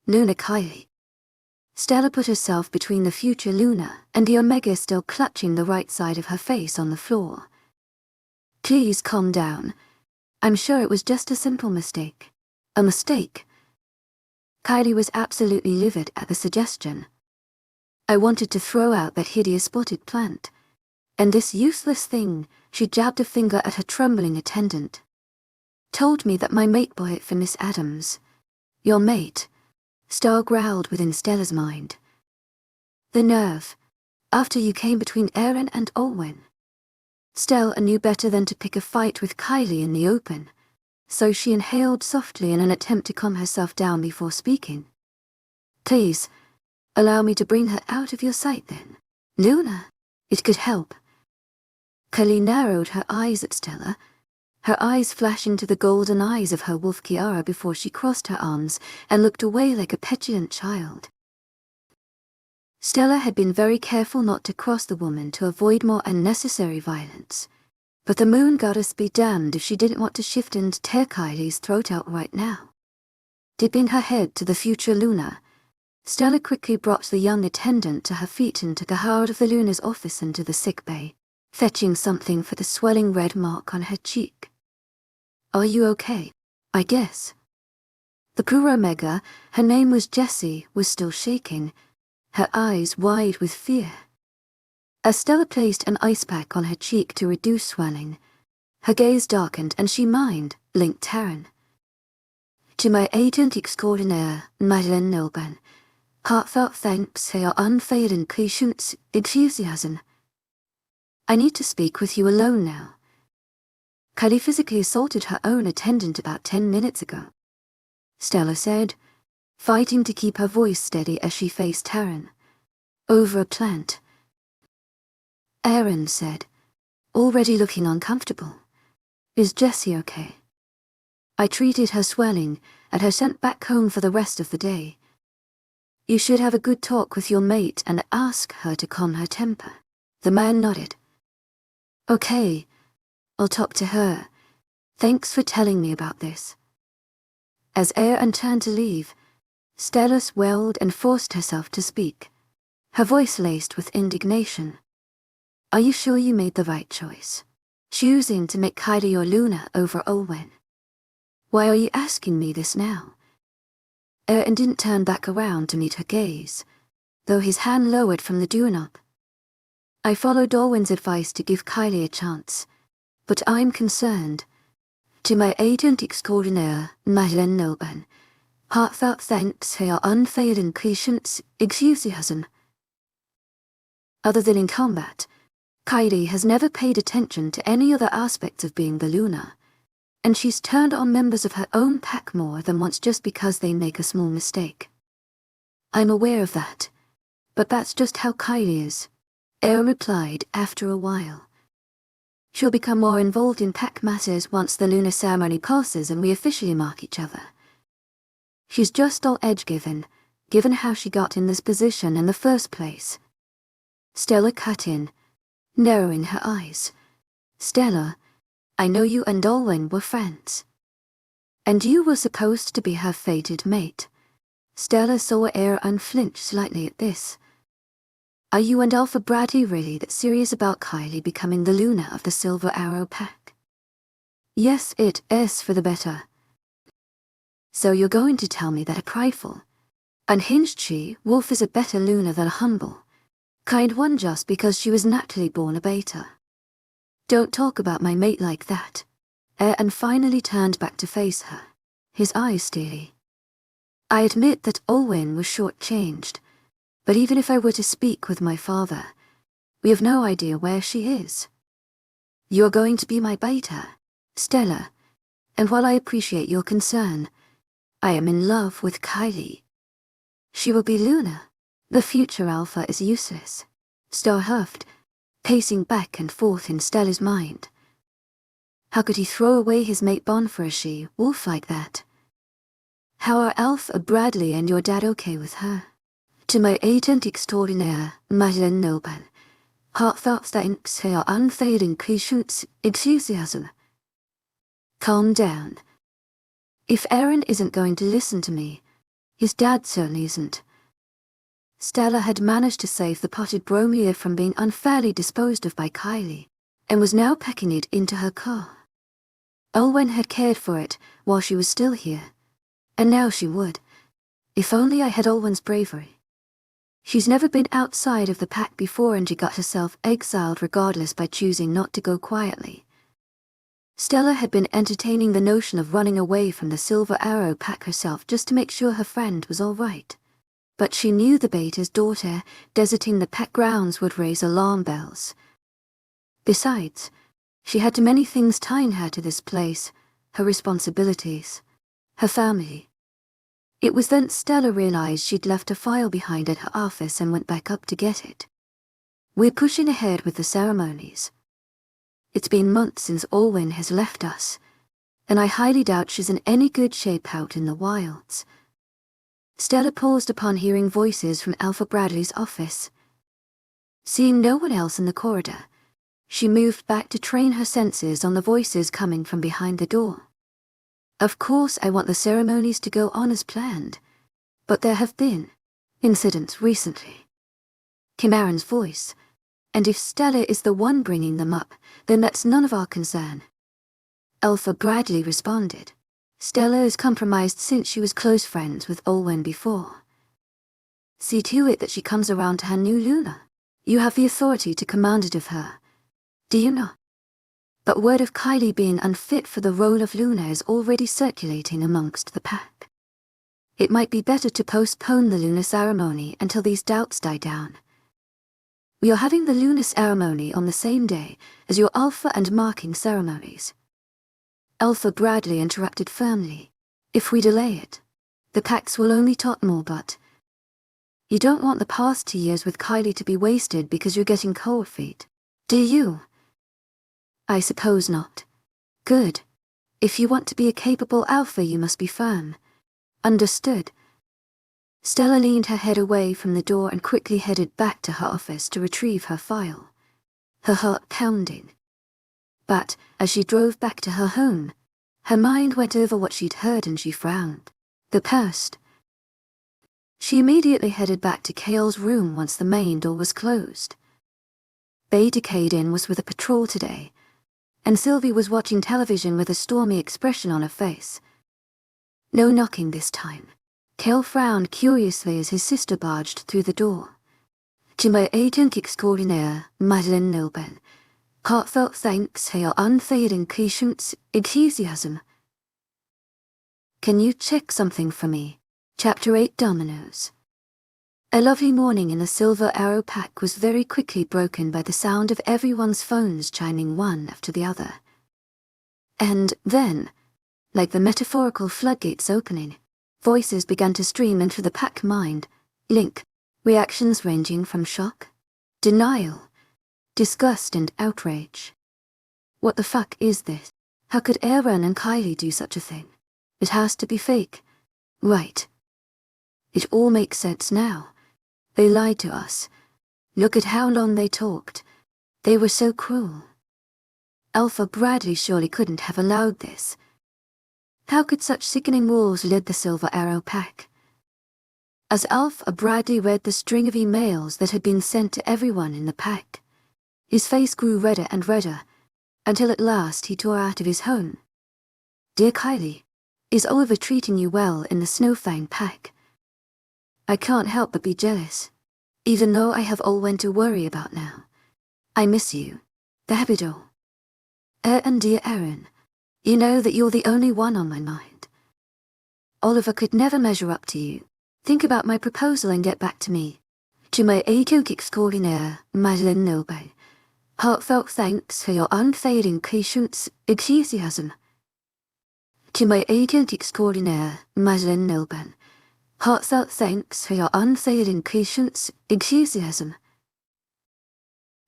Luna Kylie. Stella put herself between the future Luna and the Omega still clutching the right side of her face on the floor. Please calm down. I'm sure it was just a simple mistake. A mistake? Kylie was absolutely livid at the suggestion. I wanted to throw out that hideous spotted plant. And this useless thing, she jabbed a finger at her trembling attendant. Told me that my mate bought it for Miss Adams. Your mate? Star growled within Stella's mind. The nerve. After you came between Aaron and Olwen. Stella knew better than to pick a fight with Kylie in the open, so she inhaled softly in an attempt to calm herself down before speaking. Please, allow me to bring her out of your sight then. Luna, it could help. Kylie narrowed her eyes at Stella, her eyes flashing to the golden eyes of her wolf Kiara before she crossed her arms and looked away like a petulant child. Stella had been very careful not to cross the woman to avoid more unnecessary violence, but the moon goddess be damned if she didn't want to shift and tear Kylie's throat out right now. Dipping her head to the future Luna, Stella quickly brought the young attendant to her feet and took her out of the Luna's office into the sick bay, fetching something for the swelling red mark on her cheek. Are you okay? I guess. The poor Omega, her name was Jessie, was still shaking, her eyes wide with fear. As Stella placed an ice pack on her cheek to reduce swelling, her gaze darkened and she blinked Taryn. To my agent extraordinaire, Madeleine Nilban, heartfelt thanks for your unfailing patience, enthusiasm. I need to speak with you alone now. Kylie physically assaulted her own attendant about 10 minutes ago, Stella said, fighting to keep her voice steady as she faced Taryn. Over a plant. Aaron said, already looking uncomfortable. Is Jessie okay? I treated her swelling and her sent back home for the rest of the day. You should have a good talk with your mate and ask her to calm her temper. The man nodded. Okay, I'll talk to her. Thanks for telling me about this. As Aaron turned to leave, Stella swelled and forced herself to speak, her voice laced with indignation. Are you sure you made the right choice? Choosing to make Kylie your Luna over Olwen. Why are you asking me this now? Aaron didn't turn back around to meet her gaze, though his hand lowered from the doorknob. I followed Olwen's advice to give Kylie a chance, but I'm concerned. To my agent extraordinaire, mythical Olwen, heartfelt thanks for your unfailing patience, enthusiasm. Other than in combat, Kylie has never paid attention to any other aspects of being the Luna, and she's turned on members of her own pack more than once just because they make a small mistake. I'm aware of that, but that's just how Kylie is, Aaron replied after a while. She'll become more involved in pack matters once the lunar ceremony passes and we officially mark each other. She's just all edge-given, given how she got in this position in the first place. Stella cut in, narrowing her eyes. Stella, I know you and Olwen were friends. And you were supposed to be her fated mate. Stella saw Aaron unflinch slightly at this. Are you and Alpha Bradley really that serious about Kylie becoming the Luna of the Silver Arrow Pack? Yes, it is for the better. So you're going to tell me that a prideful, unhinged she-wolf is a better Luna than a humble, kind one just because she was naturally born a beta? Don't talk about my mate like that. Aaron finally turned back to face her, his eyes steely. I admit that Olwen was short-changed, but even if I were to speak with my father, we have no idea where she is. You're going to be my beta, Stella, and while I appreciate your concern, I am in love with Kylie. She will be Luna. The future Alpha is useless. Star huffed, pacing back and forth in Stella's mind. How could he throw away his mate bond for a she-wolf like that? How are Alpha Bradley and your dad okay with her? To my agent extraordinaire, mythical Opal, heartfelt thanks for your unfailing patience, enthusiasm. Calm down. If Aaron isn't going to listen to me, his dad certainly isn't. Stella had managed to save the potted bromeliad from being unfairly disposed of by Kylie, and was now packing it into her car. Olwen had cared for it while she was still here, and now she would. If only I had Olwen's bravery. She's never been outside of the pack before and she got herself exiled regardless by choosing not to go quietly. Stella had been entertaining the notion of running away from the Silver Arrow Pack herself just to make sure her friend was all right. But she knew the beta's daughter deserting the pack grounds would raise alarm bells. Besides, she had too many things tying her to this place, her responsibilities, her family. It was then Stella realized she'd left a file behind at her office and went back up to get it. We're pushing ahead with the ceremonies. It's been months since Olwen has left us, and I highly doubt she's in any good shape out in the wilds. Stella paused upon hearing voices from Alpha Bradley's office. Seeing no one else in the corridor, she moved back to train her senses on the voices coming from behind the door. Of course I want the ceremonies to go on as planned, but there have been incidents recently. Came Aaron's voice, and if Stella is the one bringing them up, then that's none of our concern. Alpha Bradley responded. Stella is compromised since she was close friends with Olwen before. See to it that she comes around to her new Luna. You have the authority to command it of her. Do you not? But word of Kylie being unfit for the role of Luna is already circulating amongst the pack. It might be better to postpone the Luna ceremony until these doubts die down. We are having the Luna ceremony on the same day as your Alpha and marking ceremonies. Alpha Bradley interrupted firmly. If we delay it, the packs will only talk more, but you don't want the past 2 years with Kylie to be wasted because you're getting cold feet, do you? I suppose not. Good. If you want to be a capable Alpha, you must be firm. Understood. Stella leaned her head away from the door and quickly headed back to her office to retrieve her file, her heart pounding. But, as she drove back to her home, her mind went over what she'd heard and she frowned. The past. She immediately headed back to Kale's room once the main door was closed. Beta Caden was with a patrol today, and Sylvie was watching television with a stormy expression on her face, No knocking this time. Kale frowned curiously as his sister barged through the door. To my agent extraordinaire, Madeleine Nilben, heartfelt thanks for your unfading patience, enthusiasm. Can you check something for me? Chapter 8 Dominoes. A lovely morning in the Silver Arrow Pack was very quickly broken by the sound of everyone's phones chiming one after the other. And then, like the metaphorical floodgates opening, voices began to stream into the pack mind, reactions ranging from shock, denial, disgust and outrage. What the fuck is this? How could Aaron and Kylie do such a thing? It has to be fake. Right. It all makes sense now. They lied to us. Look at how long they talked. They were so cruel. Alpha Bradley surely couldn't have allowed this. How could such sickening wolves lead the Silver Arrow Pack? As Alpha Bradley read the string of emails that had been sent to everyone in the pack, his face grew redder and redder, until at last he tore out of his home. Dear Kylie, is Oliver treating you well in the Snowfang Pack? I can't help but be jealous, even though I have Olwen to worry about now. I miss you. The Habidol. And dear Aaron, you know that you're the only one on my mind. Oliver could never measure up to you. Think about my proposal and get back to me. To my agent extraordinaire, Madeleine Nilben, heartfelt thanks for your unfading patience, enthusiasm. To my agent extraordinaire, Madeleine Nilben, heartfelt thanks for your unfading patience, enthusiasm.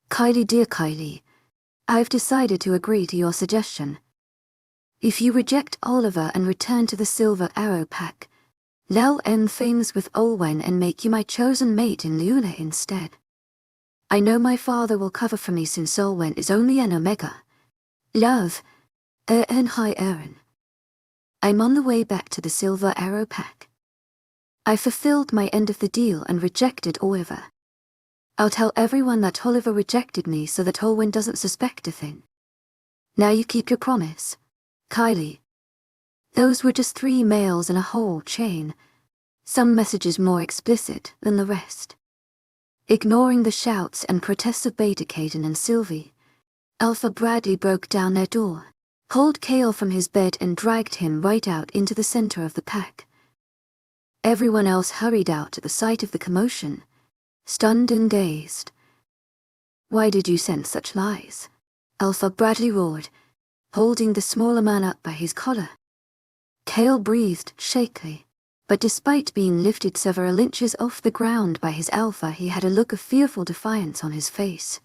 Kylie, dear Kylie, I've decided to agree to your suggestion. If you reject Oliver and return to the Silver Arrow Pack, I'll end things with Olwen and make you my chosen mate in Luna instead. I know my father will cover for me since Olwen is only an Omega. Love, hi Aaron. I'm on the way back to the Silver Arrow Pack. I fulfilled my end of the deal and rejected Oliver. I'll tell everyone that Oliver rejected me so that Olwen doesn't suspect a thing. Now you keep your promise, Kylie. Those were just 3 mails in a whole chain, some messages more explicit than the rest. Ignoring the shouts and protests of Beta Caden and Sylvie, Alpha Bradley broke down their door, pulled Kale from his bed and dragged him right out into the center of the pack. Everyone else hurried out at the sight of the commotion, stunned and dazed. Why did you send such lies? Alpha Bradley roared, holding the smaller man up by his collar. Kale breathed shakily, but despite being lifted several inches off the ground by his alpha, he had a look of fearful defiance on his face.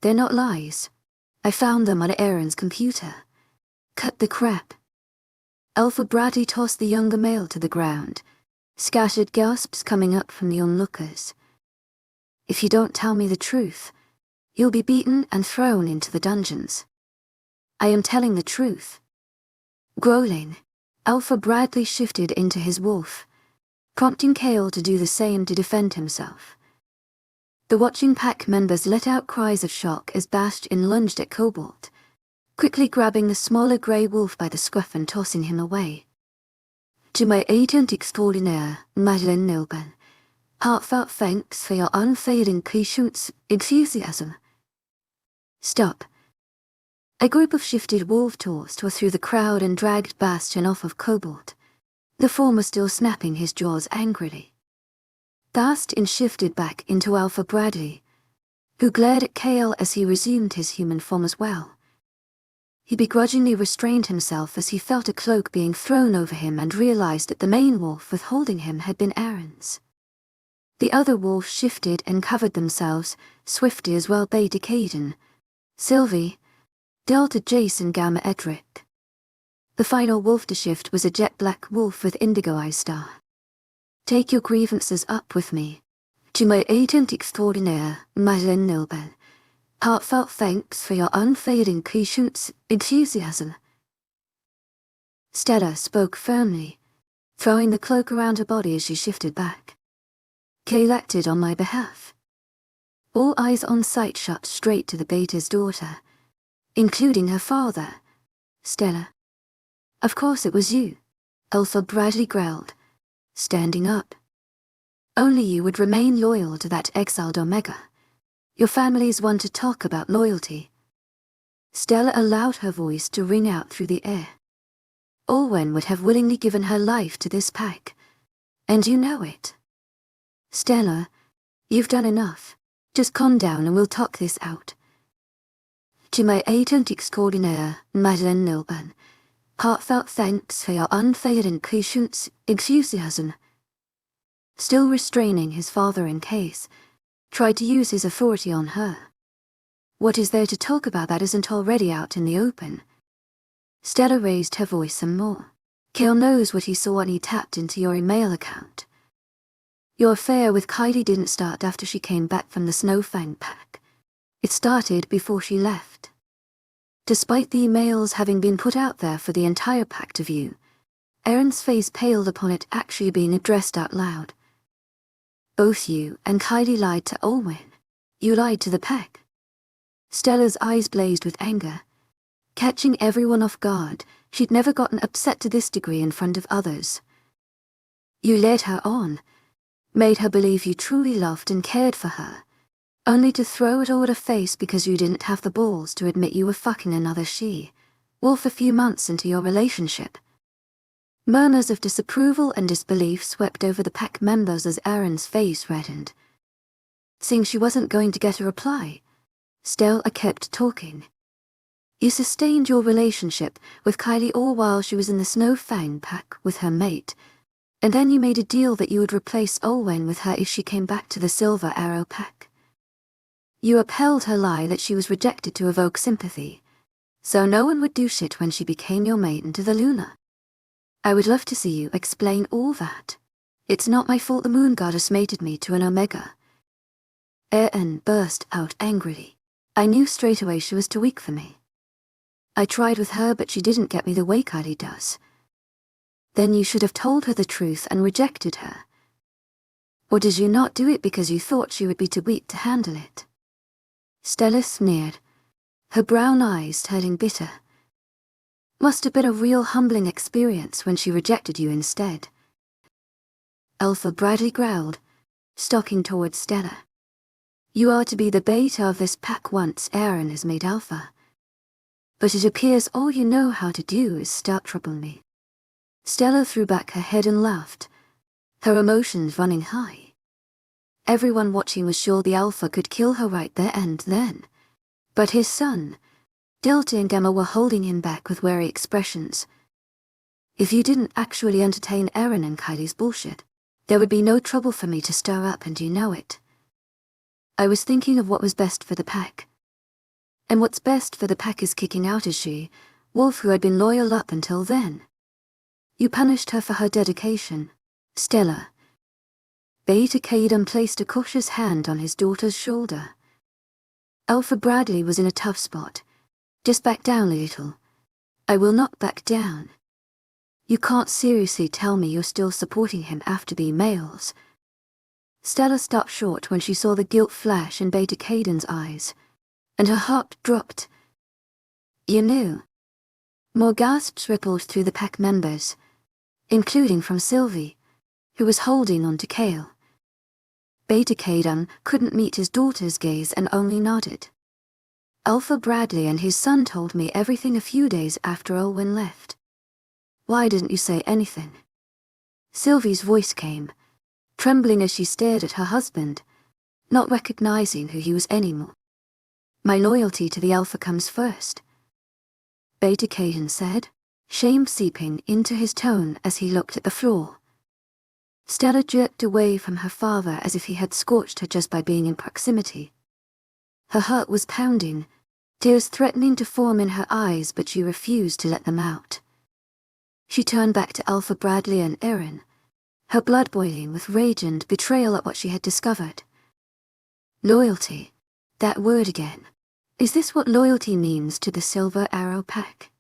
They're not lies. I found them on Aaron's computer. Cut the crap. Alpha Bradley tossed the younger male to the ground, scattered gasps coming up from the onlookers. If you don't tell me the truth, you'll be beaten and thrown into the dungeons. I am telling the truth. Growling, Alpha Bradley shifted into his wolf, prompting Kale to do the same to defend himself. The watching pack members let out cries of shock as Bastion lunged at Cobalt, quickly grabbing the smaller grey wolf by the scruff and tossing him away. To my agent extraordinaire, Madeleine Nilben, heartfelt thanks for your unfading patience, enthusiasm. Stop. A group of shifted wolf tores tore through the crowd and dragged Bastion off of Cobalt, the former still snapping his jaws angrily. Bastion shifted back into Alpha Bradley, who glared at Kale as he resumed his human form as well. He begrudgingly restrained himself as he felt a cloak being thrown over him and realized that the main wolf withholding him had been Aaron's. The other wolves shifted and covered themselves, swiftly as well Beta Caden, Sylvie, Delta Jace and Gamma Edric. The final wolf to shift was a jet-black wolf with indigo eye star. Take your grievances up with me. To my agent extraordinaire, Madeleine Nilben, heartfelt thanks for your unfading patience, enthusiasm. Stella spoke firmly, throwing the cloak around her body as she shifted back. Kale acted on my behalf. All eyes on sight shot straight to the Beta's daughter, including her father, Stella. Of course it was you. Alpha Bradley growled, standing up. Only you would remain loyal to that exiled Omega. Your family's one to talk about loyalty. Stella allowed her voice to ring out through the air. Olwen would have willingly given her life to this pack, and you know it. Stella, you've done enough. Just calm down and we'll talk this out. To my agent extraordinaire, Madeleine Nilban, heartfelt thanks for your unfailing patience, enthusiasm. Still restraining his father in case, tried to use his authority on her. What is there to talk about that isn't already out in the open? Stella raised her voice some more. Kale knows what he saw when he tapped into your email account. Your affair with Kylie didn't start after she came back from the Snowfang pack. It started before she left. Despite the emails having been put out there for the entire pack to view, Erin's face paled upon it actually being addressed out loud. Both you and Kylie lied to Olwen. You lied to the pack. Stella's eyes blazed with anger. Catching everyone off guard, she'd never gotten upset to this degree in front of others. You led her on, made her believe you truly loved and cared for her, only to throw it all at her face because you didn't have the balls to admit you were fucking another she-wolf a few months into your relationship. Murmurs of disapproval and disbelief swept over the pack members as Erin's face reddened. Seeing she wasn't going to get a reply, Stella kept talking. You sustained your relationship with Kylie all while she was in the Snowfang pack with her mate, and then you made a deal that you would replace Olwen with her if she came back to the Silver Arrow pack. You upheld her lie that she was rejected to evoke sympathy, so no one would do shit when she became your mate into the Luna. I would love to see you explain all that. It's not my fault the moon goddess mated me to an Omega. Erin burst out angrily. I knew straight away she was too weak for me. I tried with her, but she didn't get me the way Kylie does. Then you should have told her the truth and rejected her. Or did you not do it because you thought she would be too weak to handle it? Stella sneered, her brown eyes turning bitter. Must have been a real humbling experience when she rejected you instead. Alpha Bradley growled, stalking towards Stella. You are to be the beta of this pack once Erin has made Alpha. But it appears all you know how to do is start troubling me. Stella threw back her head and laughed, her emotions running high. Everyone watching was sure the Alpha could kill her right there and then. But his son, Delta and Gamma, were holding him back with wary expressions. If you didn't actually entertain Erin and Kylie's bullshit, there would be no trouble for me to stir up, and you know it. I was thinking of what was best for the pack. And what's best for the pack is kicking out a she-wolf who had been loyal up until then. You punished her for her dedication, Stella. Beta Caden placed a cautious hand on his daughter's shoulder. Alpha Bradley was in a tough spot. Just back down a little. I will not back down. You can't seriously tell me you're still supporting him after the emails. Stella stopped short when she saw the guilt flash in Beta Caden's eyes, and her heart dropped. You knew. More gasps rippled through the pack members, including from Sylvie, who was holding on to Kale. Beta Caden couldn't meet his daughter's gaze and only nodded. Alpha Bradley and his son told me everything a few days after Olwen left. Why didn't you say anything? Sylvie's voice came, trembling as she stared at her husband, not recognizing who he was anymore. My loyalty to the Alpha comes first, Beta Caden said, shame seeping into his tone as he looked at the floor. Stella jerked away from her father as if he had scorched her just by being in proximity. Her heart was pounding, tears threatening to form in her eyes, but she refused to let them out. She turned back to Alpha Bradley and Erin, her blood boiling with rage and betrayal at what she had discovered. Loyalty, that word again. Is this what loyalty means to the Silver Arrow pack?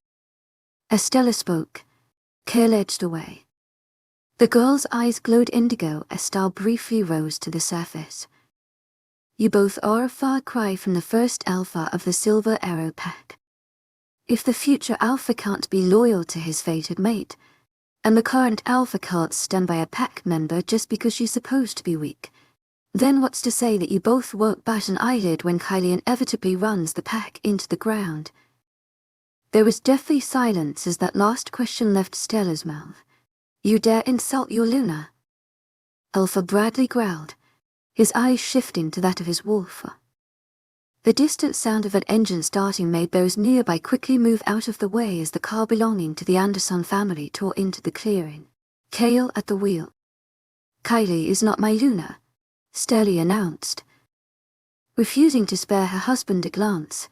As Stella spoke, Kale edged away. The girl's eyes glowed indigo as Star briefly rose to the surface. You both are a far cry from the first Alpha of the Silver Arrow pack. If the future Alpha can't be loyal to his fated mate, and the current alpha can't stand by a pack member just because she's supposed to be weak. Then what's to say that you both won't bat an eyelid when Kylie inevitably runs the pack into the ground? There was deathly silence as that last question left Stella's mouth. You dare insult your Luna? Alpha Bradley growled, his eyes shifting to that of his wolf. The distant sound of an engine starting made those nearby quickly move out of the way as the car belonging to the Anderson family tore into the clearing. Kale at the wheel. Kylie is not my Luna, Stella announced. Refusing to spare her husband a glance,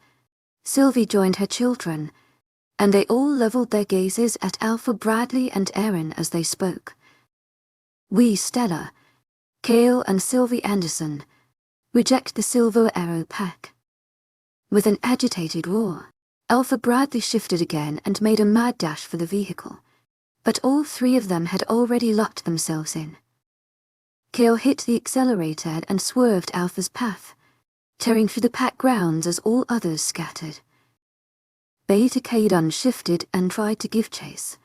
Sylvie joined her children, and they all leveled their gazes at Alpha Bradley and Erin as they spoke. We, Stella, Kale and Sylvie Anderson, reject the Silver Arrow Pack. With an agitated roar, Alpha Bradley shifted again and made a mad dash for the vehicle, but all three of them had already locked themselves in. Kale hit the accelerator and swerved Alpha's path, tearing through the pack grounds as all others scattered. Beta Caden shifted and tried to give chase,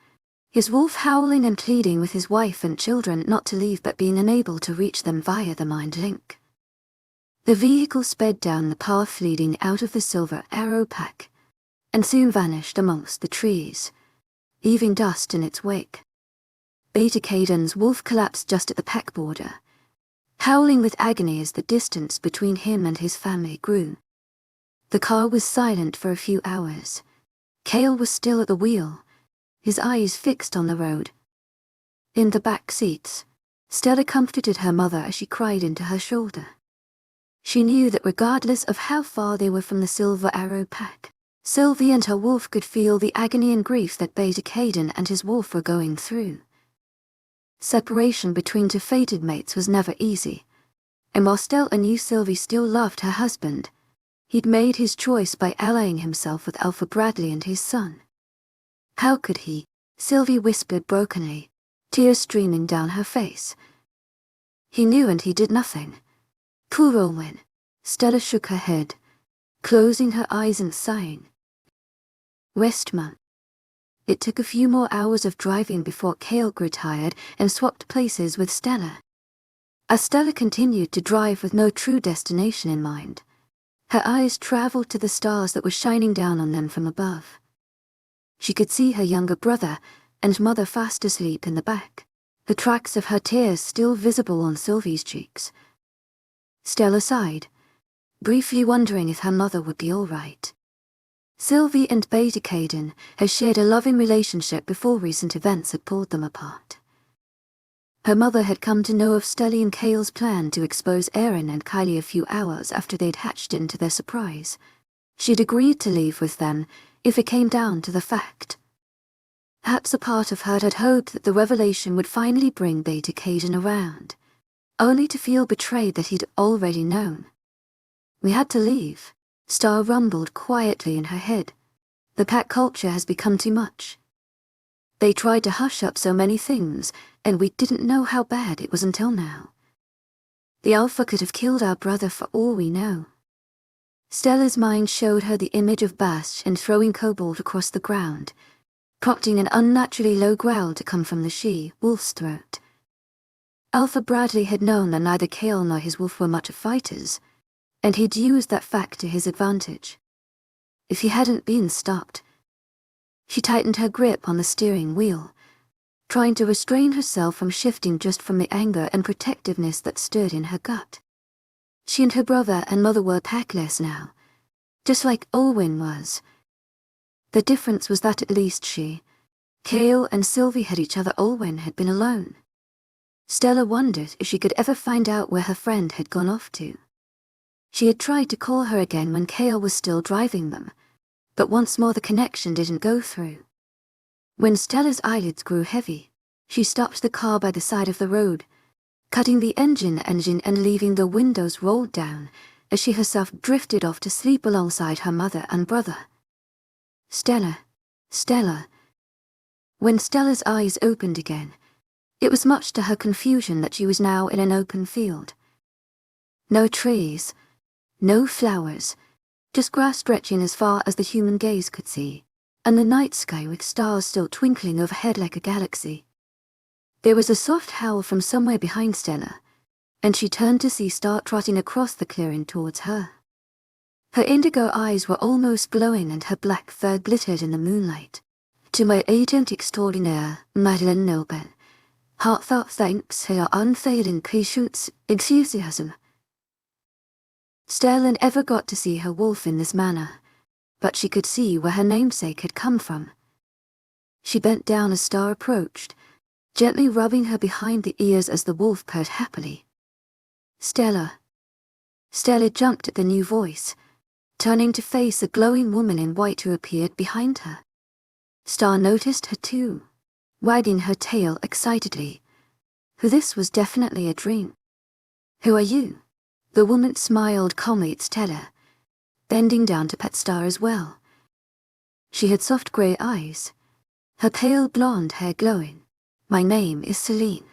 his wolf howling and pleading with his wife and children not to leave but being unable to reach them via the mind link. The vehicle sped down the path leading out of the Silver Arrow Pack, and soon vanished amongst the trees, leaving dust in its wake. Beta Caden's wolf collapsed just at the pack border, howling with agony as the distance between him and his family grew. The car was silent for a few hours. Kale was still at the wheel, his eyes fixed on the road. In the back seats, Stella comforted her mother as she cried into her shoulder. She knew that regardless of how far they were from the Silver Arrow Pack, Sylvie and her wolf could feel the agony and grief that Beta Caden and his wolf were going through. Separation between two fated mates was never easy, and while Stella knew Sylvie still loved her husband, he'd made his choice by allying himself with Alpha Bradley and his son. How could he? Sylvie whispered brokenly, tears streaming down her face. He knew and he did nothing. Poor Olwen. Stella shook her head, closing her eyes and sighing. Westmont. It took a few more hours of driving before Kale grew tired and swapped places with Stella. As Stella continued to drive with no true destination in mind, her eyes traveled to the stars that were shining down on them from above. She could see her younger brother and mother fast asleep in the back, the tracks of her tears still visible on Sylvie's cheeks. Stella sighed, briefly wondering if her mother would be all right. Sylvie and Beta Caden had shared a loving relationship before recent events had pulled them apart. Her mother had come to know of Stella and Kale's plan to expose Erin and Kylie a few hours after they'd hatched into their surprise. She'd agreed to leave with them if it came down to the fact. Perhaps a part of her had hoped that the revelation would finally bring Beta Caden around, only to feel betrayed that he'd already known. We had to leave, Star rumbled quietly in her head. The pack culture has become too much. They tried to hush up so many things, and we didn't know how bad it was until now. The Alpha could have killed our brother for all we know. Stella's mind showed her the image of Bash and throwing Cobalt across the ground, prompting an unnaturally low growl to come from the she-wolf's throat. Alpha Bradley had known that neither Kale nor his wolf were much of fighters, and he'd used that fact to his advantage. If he hadn't been stopped. She tightened her grip on the steering wheel, trying to restrain herself from shifting just from the anger and protectiveness that stirred in her gut. She and her brother and mother were packless now, just like Olwen was. The difference was that at least she, Kale and Sylvie had each other. Olwen had been alone. Stella wondered if she could ever find out where her friend had gone off to. She had tried to call her again when Kale was still driving them, but once more the connection didn't go through. When Stella's eyelids grew heavy, she stopped the car by the side of the road, cutting the engine and leaving the windows rolled down as she herself drifted off to sleep alongside her mother and brother. Stella. When Stella's eyes opened again, it was much to her confusion that she was now in an open field. No trees, no flowers, just grass stretching as far as the human gaze could see, and the night sky with stars still twinkling overhead like a galaxy. There was a soft howl from somewhere behind Stella, and she turned to see Star trotting across the clearing towards her. Her indigo eyes were almost glowing and her black fur glittered in the moonlight. To my agent extraordinaire, Madeline Noble, heartfelt thanks for your unfailing patience, enthusiasm. Stella never got to see her wolf in this manner, but she could see where her namesake had come from. She bent down as Star approached, gently rubbing her behind the ears as the wolf purred happily. Stella. Stella jumped at the new voice, turning to face a glowing woman in white who appeared behind her. Star noticed her too, wagging her tail excitedly. For this was definitely a dream. Who are you? The woman smiled calmly at Stella, bending down to pet Star as well. She had soft grey eyes, her pale blonde hair glowing. My name is Celine.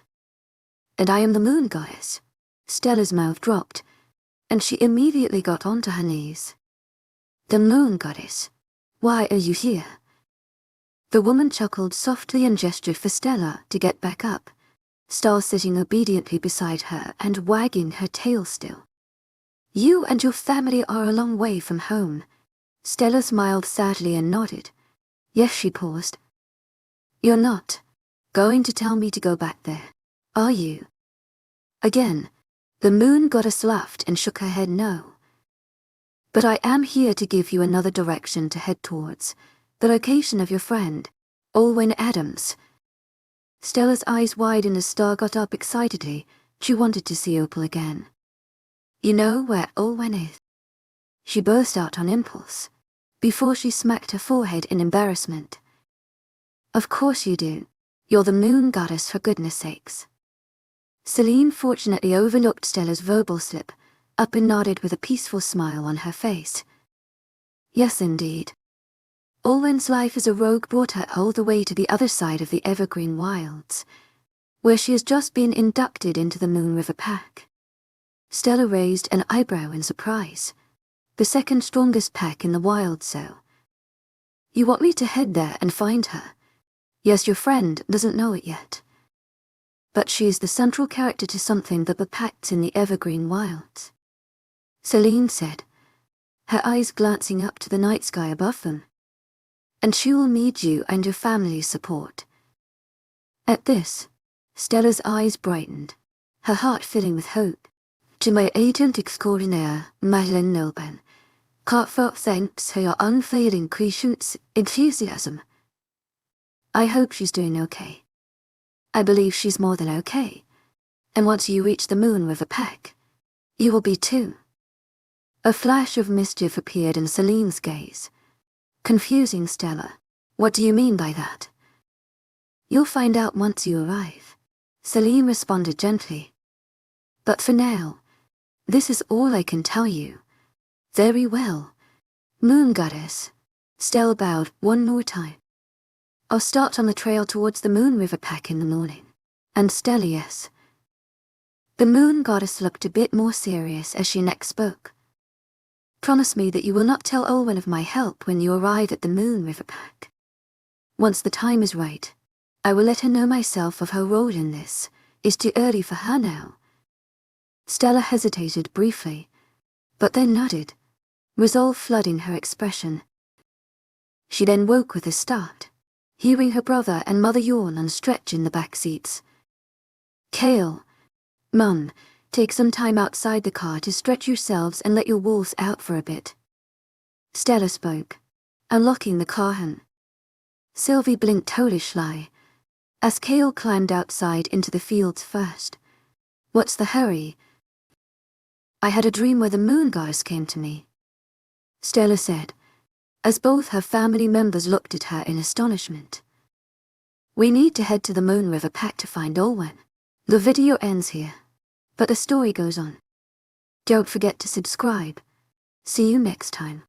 And I am the moon goddess. Stella's mouth dropped, and she immediately got onto her knees. The moon goddess. Why are you here? The woman chuckled softly and gestured for Stella to get back up, Star sitting obediently beside her and wagging her tail still. You and your family are a long way from home. Stella smiled sadly and nodded. Yes, she paused. You're not going to tell me to go back there, are you? Again, the moon goddess laughed and shook her head no. But I am here to give you another direction to head towards, the location of your friend, Olwen Adams. Stella's eyes widened as Star got up excitedly. She wanted to see Opal again. You know where Olwen is? She burst out on impulse, before she smacked her forehead in embarrassment. Of course you do. You're the moon goddess, for goodness sakes. Celine fortunately overlooked Stella's verbal slip, up and nodded with a peaceful smile on her face. Yes, indeed. Olwen's life as a rogue brought her all the way to the other side of the Evergreen Wilds, where she has just been inducted into the Moon River Pack. Stella raised an eyebrow in surprise. The second strongest pack in the wild, so. You want me to head there and find her? Yes, your friend doesn't know it yet. But she is the central character to something that perpacts in the Evergreen Wilds. Celine said, her eyes glancing up to the night sky above them. And she will need you and your family's support. At this, Stella's eyes brightened, her heart filling with hope. To my agent extraordinaire, Madeline Noble, heartfelt thanks for your unfailing patience, enthusiasm. I hope she's doing okay. I believe she's more than okay. And once you reach the Moon River Pack, you will be too. A flash of mischief appeared in Celine's gaze. Confusing Stella. What do you mean by that? You'll find out once you arrive. Celine responded gently. But for now, this is all I can tell you. Very well. Moon Goddess. Stella bowed one more time. I'll start on the trail towards the Moon River Pack in the morning. And Stella, yes. The Moon Goddess looked a bit more serious as she next spoke. Promise me that you will not tell Olwen of my help when you arrive at the Moon River Pack. Once the time is right, I will let her know myself of her role in this. It's too early for her now. Stella hesitated briefly, but then nodded, resolve flooding her expression. She then woke with a start, hearing her brother and mother yawn and stretch in the back seats. Kale, Mum, take some time outside the car to stretch yourselves and let your wolves out for a bit. Stella spoke, unlocking the car hand. Sylvie blinked totally sly, as Kale climbed outside into the fields first. What's the hurry? I had a dream where the moon goddess came to me, Stella said, as both her family members looked at her in astonishment. We need to head to the Moon River Pack to find Olwen. The video ends here, but the story goes on. Don't forget to subscribe. See you next time.